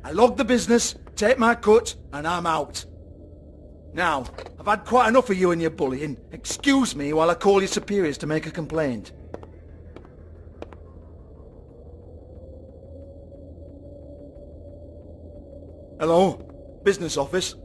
Q: I log the business, take my cut, and I'm out. Now, I've had quite enough of you and your bullying. Excuse me while I call your superiors to make a complaint. Hello? Business office?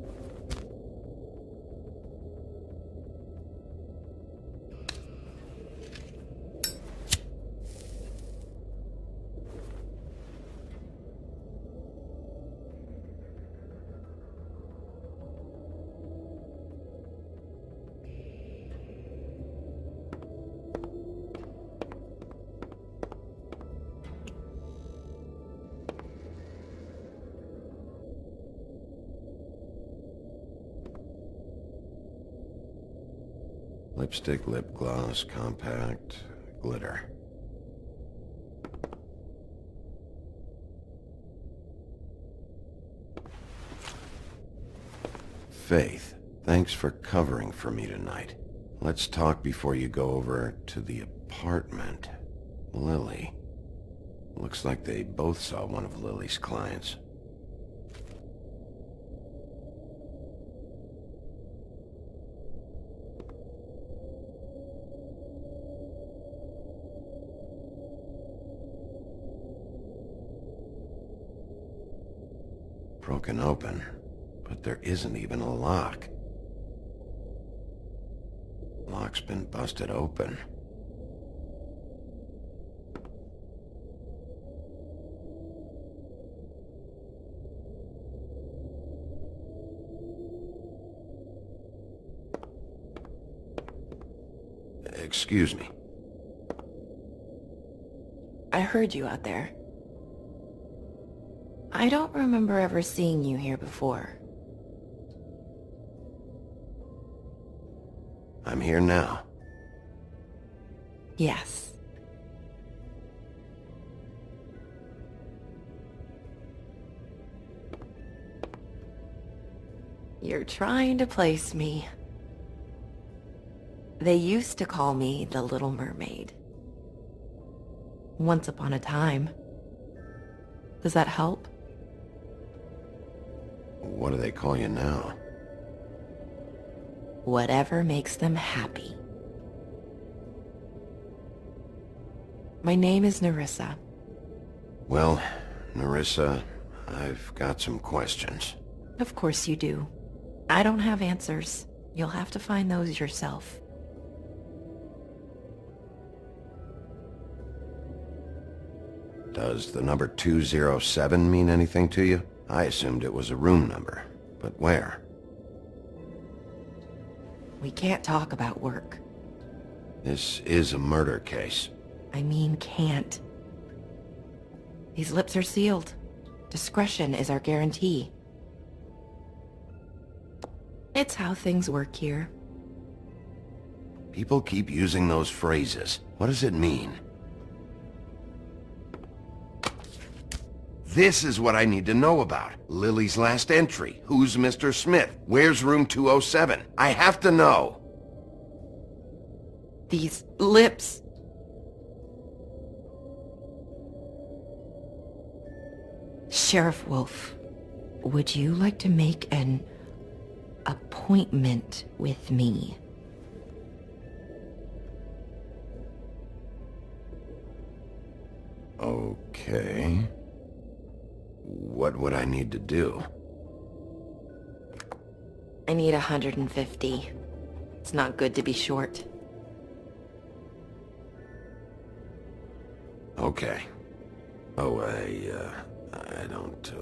A: Lipstick, lip gloss, compact, glitter. Faith, thanks for covering for me tonight. Let's talk before you go over to the apartment. Lily. Looks like they both saw one of Lily's clients. Broken open, but there isn't even a lock. Lock's been busted open. Excuse me.
O: I heard you out there. I don't remember ever seeing you here before.
A: I'm here now.
O: Yes. You're trying to place me. They used to call me the Little Mermaid. Once upon a time. Does that help?
A: What do they call you now?
O: Whatever makes them happy. My name is Nerissa.
A: Well, Nerissa, I've got some questions.
O: Of course you do. I don't have answers. You'll have to find those yourself.
A: Does the number 207 mean anything to you? I assumed it was a room number, but where?
O: We can't talk about work.
A: This is a murder case.
O: I mean can't. These lips are sealed. Discretion is our guarantee. It's how things work here.
A: People keep using those phrases. What does it mean? This is what I need to know about. Lily's last entry. Who's Mr. Smith? Where's room 207? I have to know.
O: These lips. Sheriff Wolf, would you like to make an appointment with me?
A: Okay. What would I need to do?
O: I need 150. It's not good to be short.
A: Okay. Oh, I don't,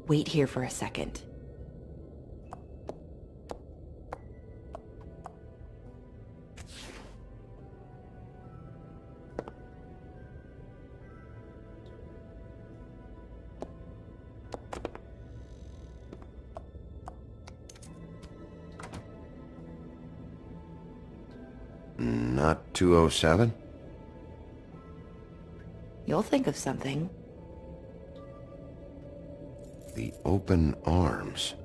O: Wait here for a second.
A: Not 207?
O: You'll think of something.
A: The open arms.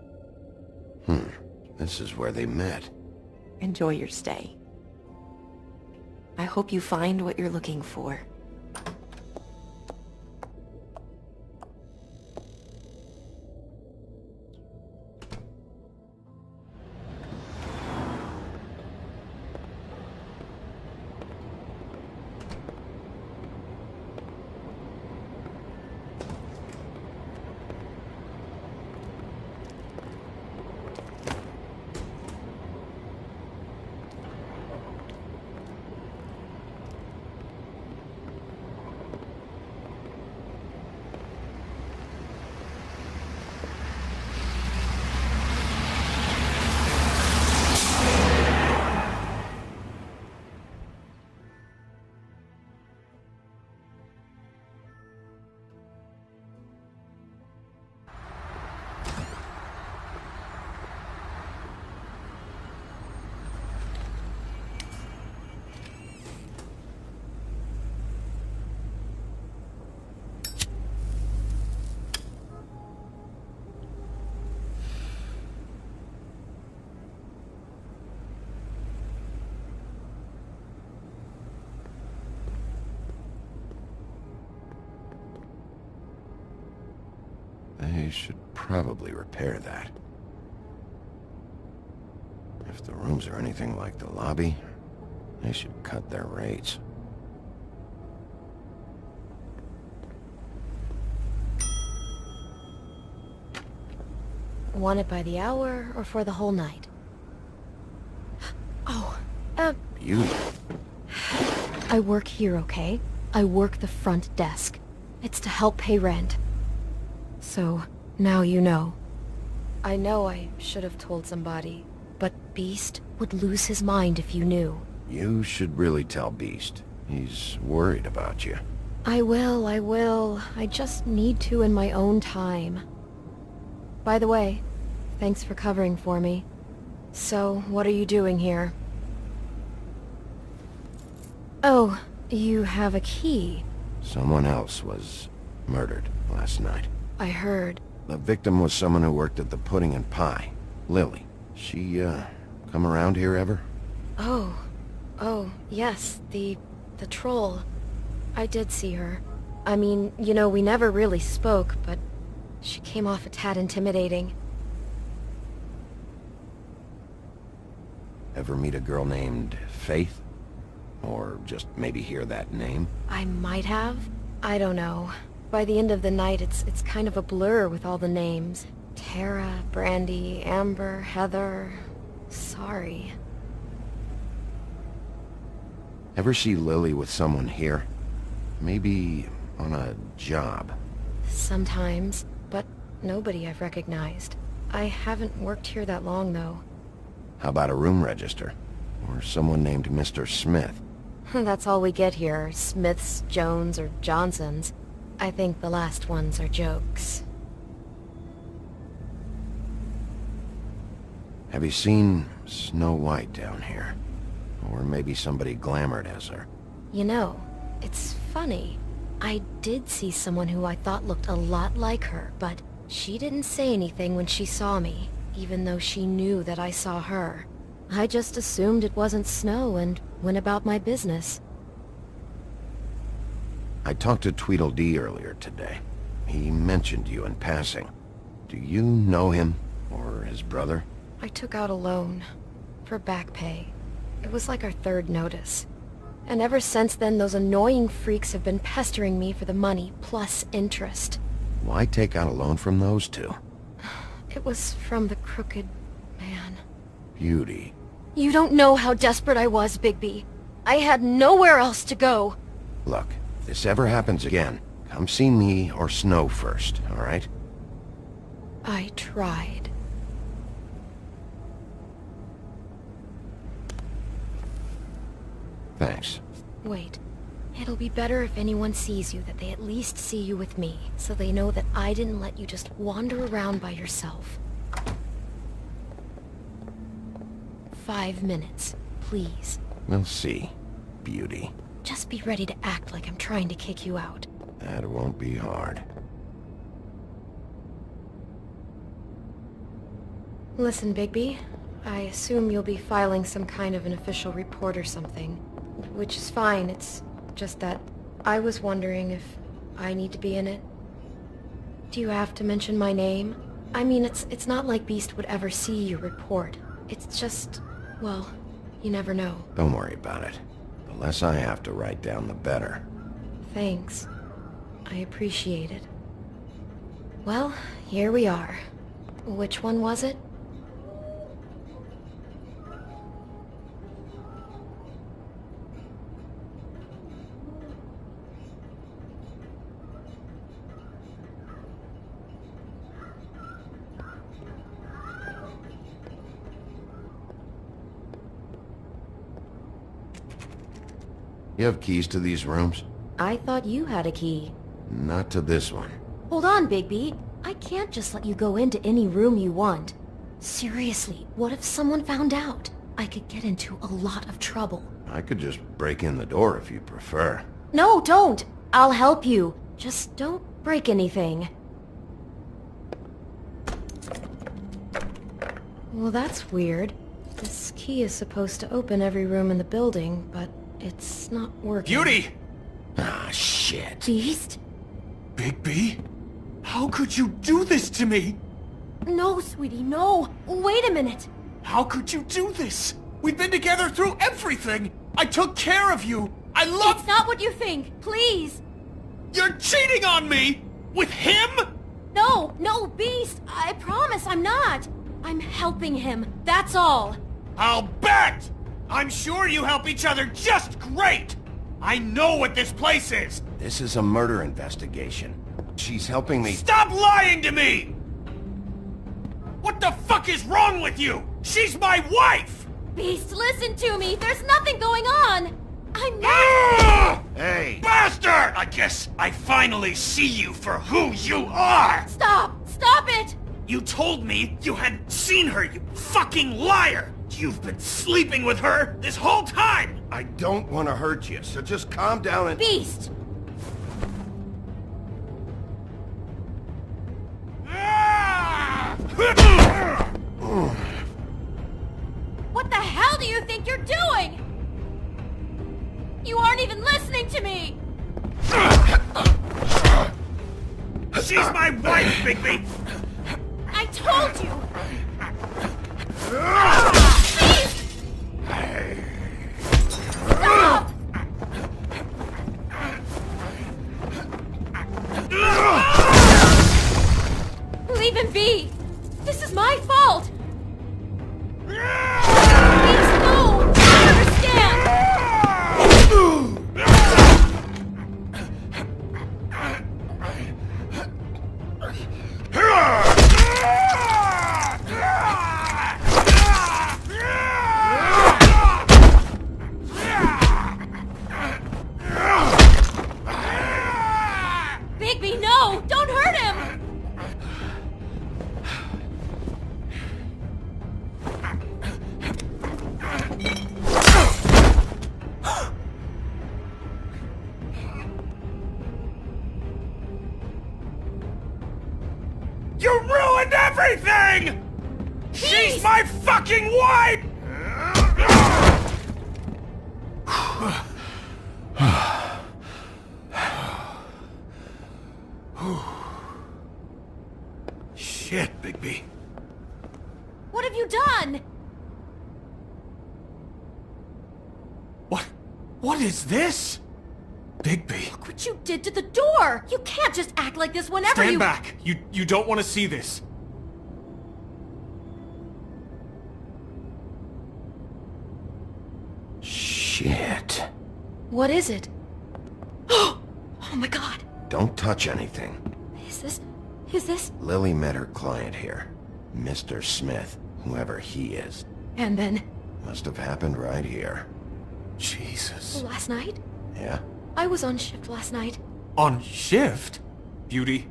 A: This is where they met.
O: Enjoy your stay. I hope you find what you're looking for.
A: They should probably repair that. If the rooms are anything like the lobby, they should cut their rates.
D: Want it by the hour or for the whole night? Oh,
A: Beautiful.
D: I work here, okay? I work the front desk. It's to help pay rent. So, now you know. I know I should have told somebody, but Beast would lose his mind if you knew.
A: You should really tell Beast. He's worried about you.
D: I will. I just need to in my own time. By the way, thanks for covering for me. So, what are you doing here? Oh, you have a key.
A: Someone else was murdered last night.
D: I heard.
A: The victim was someone who worked at the Pudding and Pie. Lily. She, come around here ever?
D: Oh, yes, the troll. I did see her. I mean, you know, we never really spoke, but she came off a tad intimidating.
A: Ever meet a girl named Faith? Or just maybe hear that name?
D: I might have. I don't know. By the end of the night, it's kind of a blur with all the names. Tara, Brandy, Amber, Heather... Sorry.
A: Ever see Lily with someone here? Maybe on a job.
D: Sometimes, but nobody I've recognized. I haven't worked here that long, though.
A: How about a room register? Or someone named Mr. Smith?
D: That's all we get here, Smiths, Jones, or Johnsons. I think the last ones are jokes.
A: Have you seen Snow White down here? Or maybe somebody glamored as her?
D: You know, it's funny. I did see someone who I thought looked a lot like her, but she didn't say anything when she saw me, even though she knew that I saw her. I just assumed it wasn't Snow and went about my business.
A: I talked to Tweedledee earlier today. He mentioned you in passing. Do you know him? Or his brother?
D: I took out a loan. For back pay. It was like our third notice. And ever since then, those annoying freaks have been pestering me for the money, plus interest.
A: Why take out a loan from those two?
D: It was from the Crooked Man.
A: Beauty.
D: You don't know how desperate I was, Bigby. I had nowhere else to go.
A: Look, if this ever happens again, come see me or Snow first, alright?
D: I tried.
A: Thanks.
D: Wait. It'll be better if anyone sees you that they at least see you with me, so they know that I didn't let you just wander around by yourself. 5 minutes, please.
A: We'll see, Beauty.
D: Just be ready to act like I'm trying to kick you out.
A: That won't be hard.
D: Listen, Bigby. I assume you'll be filing some kind of an official report or something. Which is fine, it's just that I was wondering if I need to be in it. Do you have to mention my name? I mean, it's not like Beast would ever see your report. It's just, well, you never know.
A: Don't worry about it. The less I have to write down, the better.
D: Thanks. I appreciate it. Well, here we are. Which one was it?
A: You have keys to these rooms?
D: I thought you had a key.
A: Not to this one.
D: Hold on, Bigby. I can't just let you go into any room you want. Seriously, what if someone found out? I could get into a lot of trouble.
A: I could just break in the door if you prefer.
D: No, don't! I'll help you. Just don't break anything. Well, that's weird. This key is supposed to open every room in the building, but it's not working.
E: Beauty!
A: Ah, shit.
D: Beast?
E: Bigby? How could you do this to me?
D: No, sweetie, no! Wait a minute!
E: How could you do this? We've been together through everything! I took care of you! I love—
J: It's not what you think! Please!
E: You're cheating on me! With him?
J: No, Beast! I promise I'm not! I'm helping him, that's all!
E: I'll bet! I'm sure you help each other just great! I know what this place is!
A: This is a murder investigation. She's helping me—
E: Stop lying to me! What the fuck is wrong with you? She's my wife!
J: Beast, listen to me! There's nothing going on! I'm not...
A: Hey!
E: Bastard! I guess I finally see you for who you are!
J: Stop! Stop it!
E: You told me you had seen her, you fucking liar! You've been sleeping with her this whole time!
A: I don't want to hurt you, so just calm down and...
J: Beast! What the hell do you think you're doing? You aren't even listening to me!
E: She's my wife, Bigby!
J: I told you! Stop! Leave him be! This is my fault! Please, no! I understand! Bigby, no! Don't hurt him!
E: You ruined everything! She's my fucking wife! Shit, Bigby.
J: What have you done?
E: What is this? Bigby.
J: Look what you did to the door! You can't just act like this whenever
E: Stand
J: you-
E: back! You don't want to see this.
A: Shit.
D: What is it? Oh my god!
A: Don't touch anything.
D: Is this...
A: Lily met her client here. Mr. Smith, whoever he is.
D: And then...
A: Must have happened right here.
E: Jesus.
D: Last night?
A: Yeah?
D: I was on shift last night.
E: On shift? Beauty,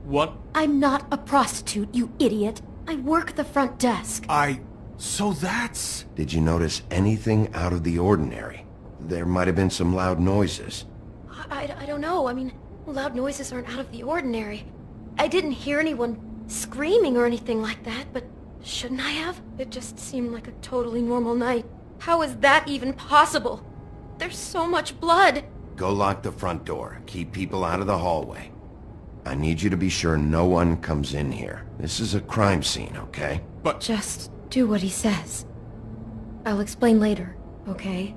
E: what?
D: I'm not a prostitute, you idiot. I work the front desk.
E: So that's...
A: Did you notice anything out of the ordinary? There might have been some loud noises.
D: I don't know. I mean, loud noises aren't out of the ordinary. I didn't hear anyone screaming or anything like that, but shouldn't I have? It just seemed like a totally normal night. How is that even possible? There's so much blood.
A: Go lock the front door. Keep people out of the hallway. I need you to be sure no one comes in here. This is a crime scene, okay?
E: But...
D: Just do what he says. I'll explain later, okay?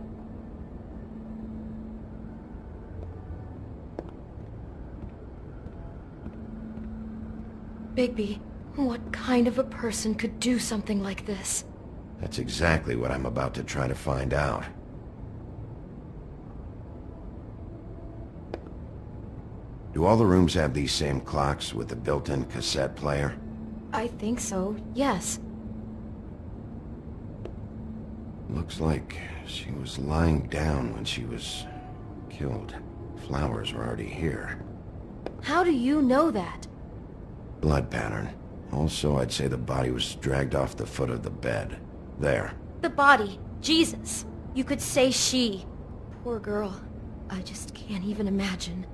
D: Bigby, what kind of a person could do something like this?
A: That's exactly what I'm about to try to find out. Do all the rooms have these same clocks with the built-in cassette player?
D: I think so, yes.
A: Looks like she was lying down when she was killed. Flowers were already here.
D: How do you know that?
A: Blood pattern. Also, I'd say the body was dragged off the foot of the bed. There.
D: The body. Jesus. You could say she. Poor girl. I just can't even imagine.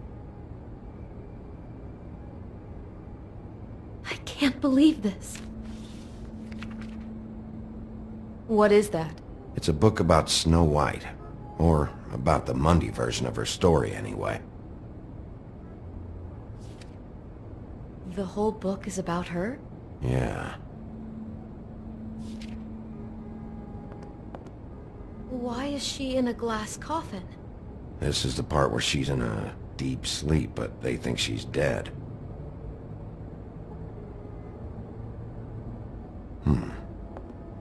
D: I can't believe this. What is that?
A: It's a book about Snow White. Or about the Mundy version of her story, anyway.
D: The whole book is about her?
A: Yeah.
D: Why is she in a glass coffin?
A: This is the part where she's in a deep sleep, but they think she's dead.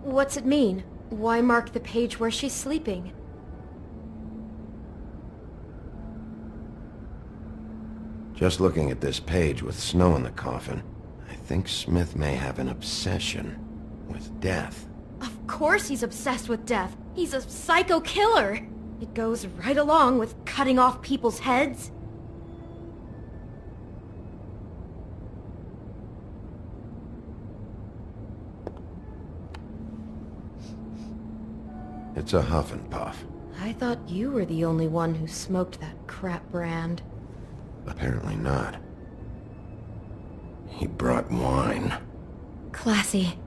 D: What's it mean? Why mark the page where she's sleeping?
A: Just looking at this page with snow in the coffin, I think Smith may have an obsession with death.
D: Of course he's obsessed with death. He's a psycho killer. It goes right along with cutting off people's heads.
A: It's a huff and puff.
D: I thought you were the only one who smoked that crap brand.
A: Apparently not. He brought wine.
D: Classy.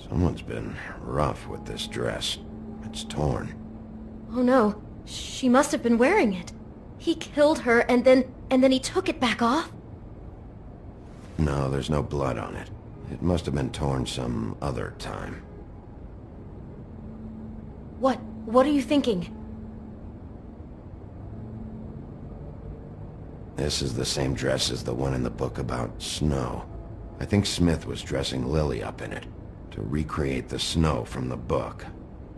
A: Someone's been rough with this dress. It's torn.
D: Oh no, she must have been wearing it. He killed her and then he took it back off?
A: No, there's no blood on it. It must have been torn some other time.
D: What are you thinking?
A: This is the same dress as the one in the book about snow. I think Smith was dressing Lily up in it, to recreate the snow from the book.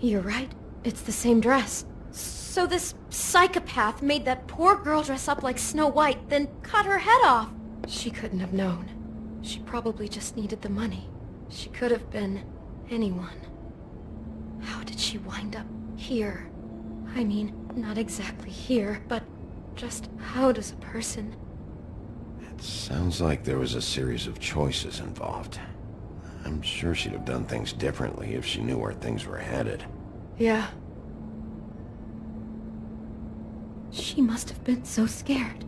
D: You're right. It's the same dress. So this psychopath made that poor girl dress up like Snow White, then cut her head off. She couldn't have known. She probably just needed the money. She could have been anyone. How did she wind up here? I mean, not exactly here, but just how does a person...
A: It sounds like there was a series of choices involved. I'm sure she'd have done things differently if she knew where things were headed.
D: Yeah. She must have been so scared.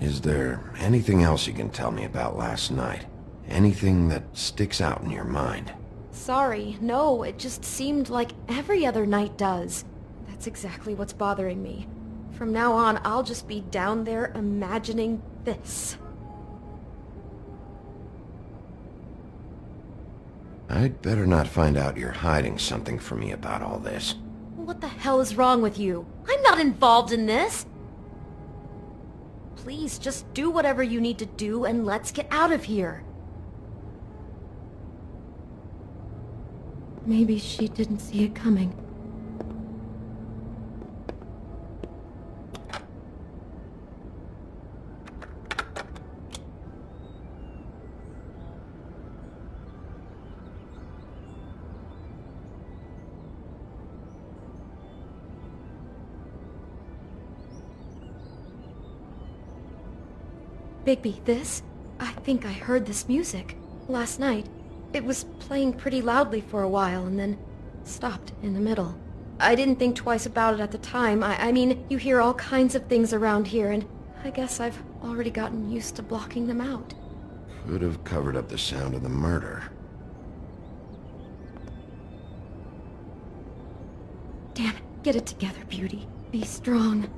A: Is there anything else you can tell me about last night? Anything that sticks out in your mind?
D: Sorry, no, it just seemed like every other night does. That's exactly what's bothering me. From now on, I'll just be down there imagining this.
A: I'd better not find out you're hiding something from me about all this.
D: What the hell is wrong with you? I'm not involved in this! Please, just do whatever you need to do and let's get out of here. Maybe she didn't see it coming. Bigby, this? I think I heard this music. Last night. It was playing pretty loudly for a while and then stopped in the middle. I didn't think twice about it at the time. I mean, you hear all kinds of things around here and I guess I've already gotten used to blocking them out.
A: Could have covered up the sound of the murder.
D: Damn it. Get it together, Beauty. Be strong.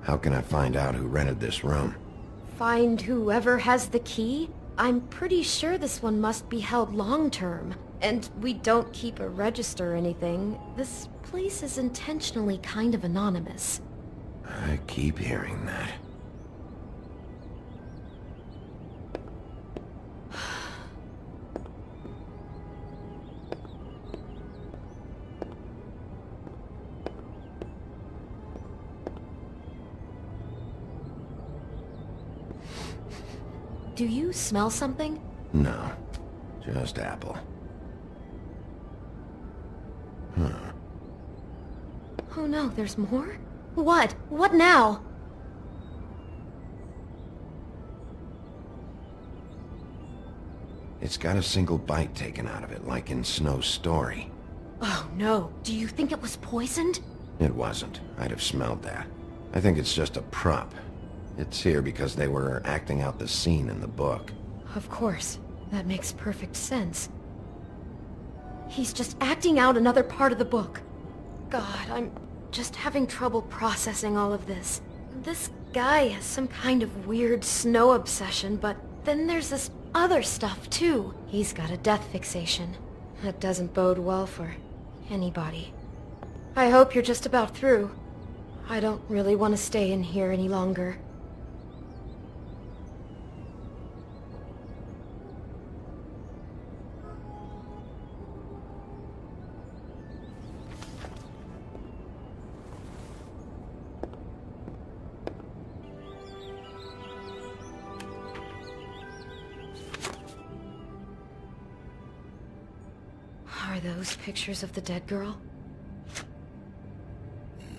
A: How can I find out who rented this room?
D: Find whoever has the key? I'm pretty sure this one must be held long-term. And we don't keep a register or anything. This place is intentionally kind of anonymous.
A: I keep hearing that.
D: Do you smell something?
A: No, just apple. Huh.
D: Oh no, there's more? What? What now?
A: It's got a single bite taken out of it, like in Snow's story.
D: Oh no, do you think it was poisoned?
A: It wasn't. I'd have smelled that. I think it's just a prop. It's here because they were acting out the scene in the book.
D: Of course. That makes perfect sense. He's just acting out another part of the book. God, I'm just having trouble processing all of this. This guy has some kind of weird snow obsession, but then there's this other stuff too. He's got a death fixation. That doesn't bode well for anybody. I hope you're just about through. I don't really want to stay in here any longer. those pictures of the dead girl?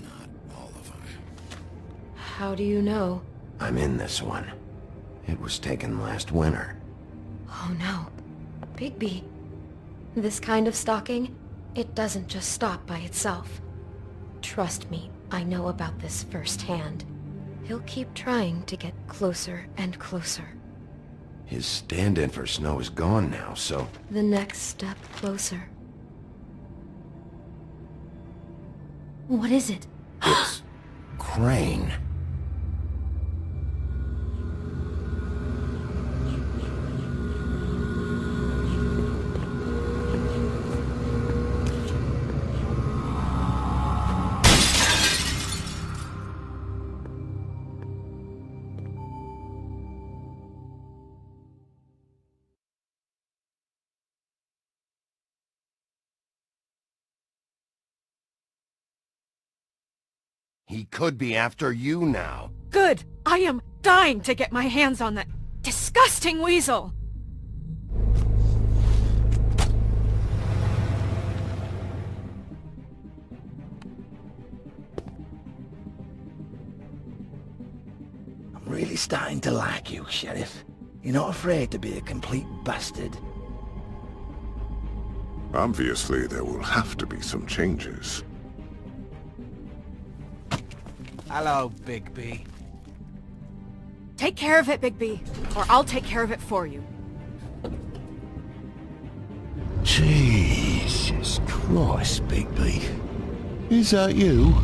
A: Not all of them.
D: How do you know?
A: I'm in this one. It was taken last winter.
D: Oh no. Bigby. This kind of stalking, it doesn't just stop by itself. Trust me, I know about this firsthand. He'll keep trying to get closer and closer.
A: His stand-in for Snow is gone now, so...
D: The next step closer. What is it?
A: It's... Crane. He could be after you now.
C: Good! I am dying to get my hands on that disgusting weasel!
Q: I'm really starting to like you, Sheriff. You're not afraid to be a complete bastard.
I: Obviously, there will have to be some changes.
E: Hello, Bigby.
C: Take care of it, Bigby, or I'll take care of it for you.
B: Jesus Christ, Bigby. Is that you?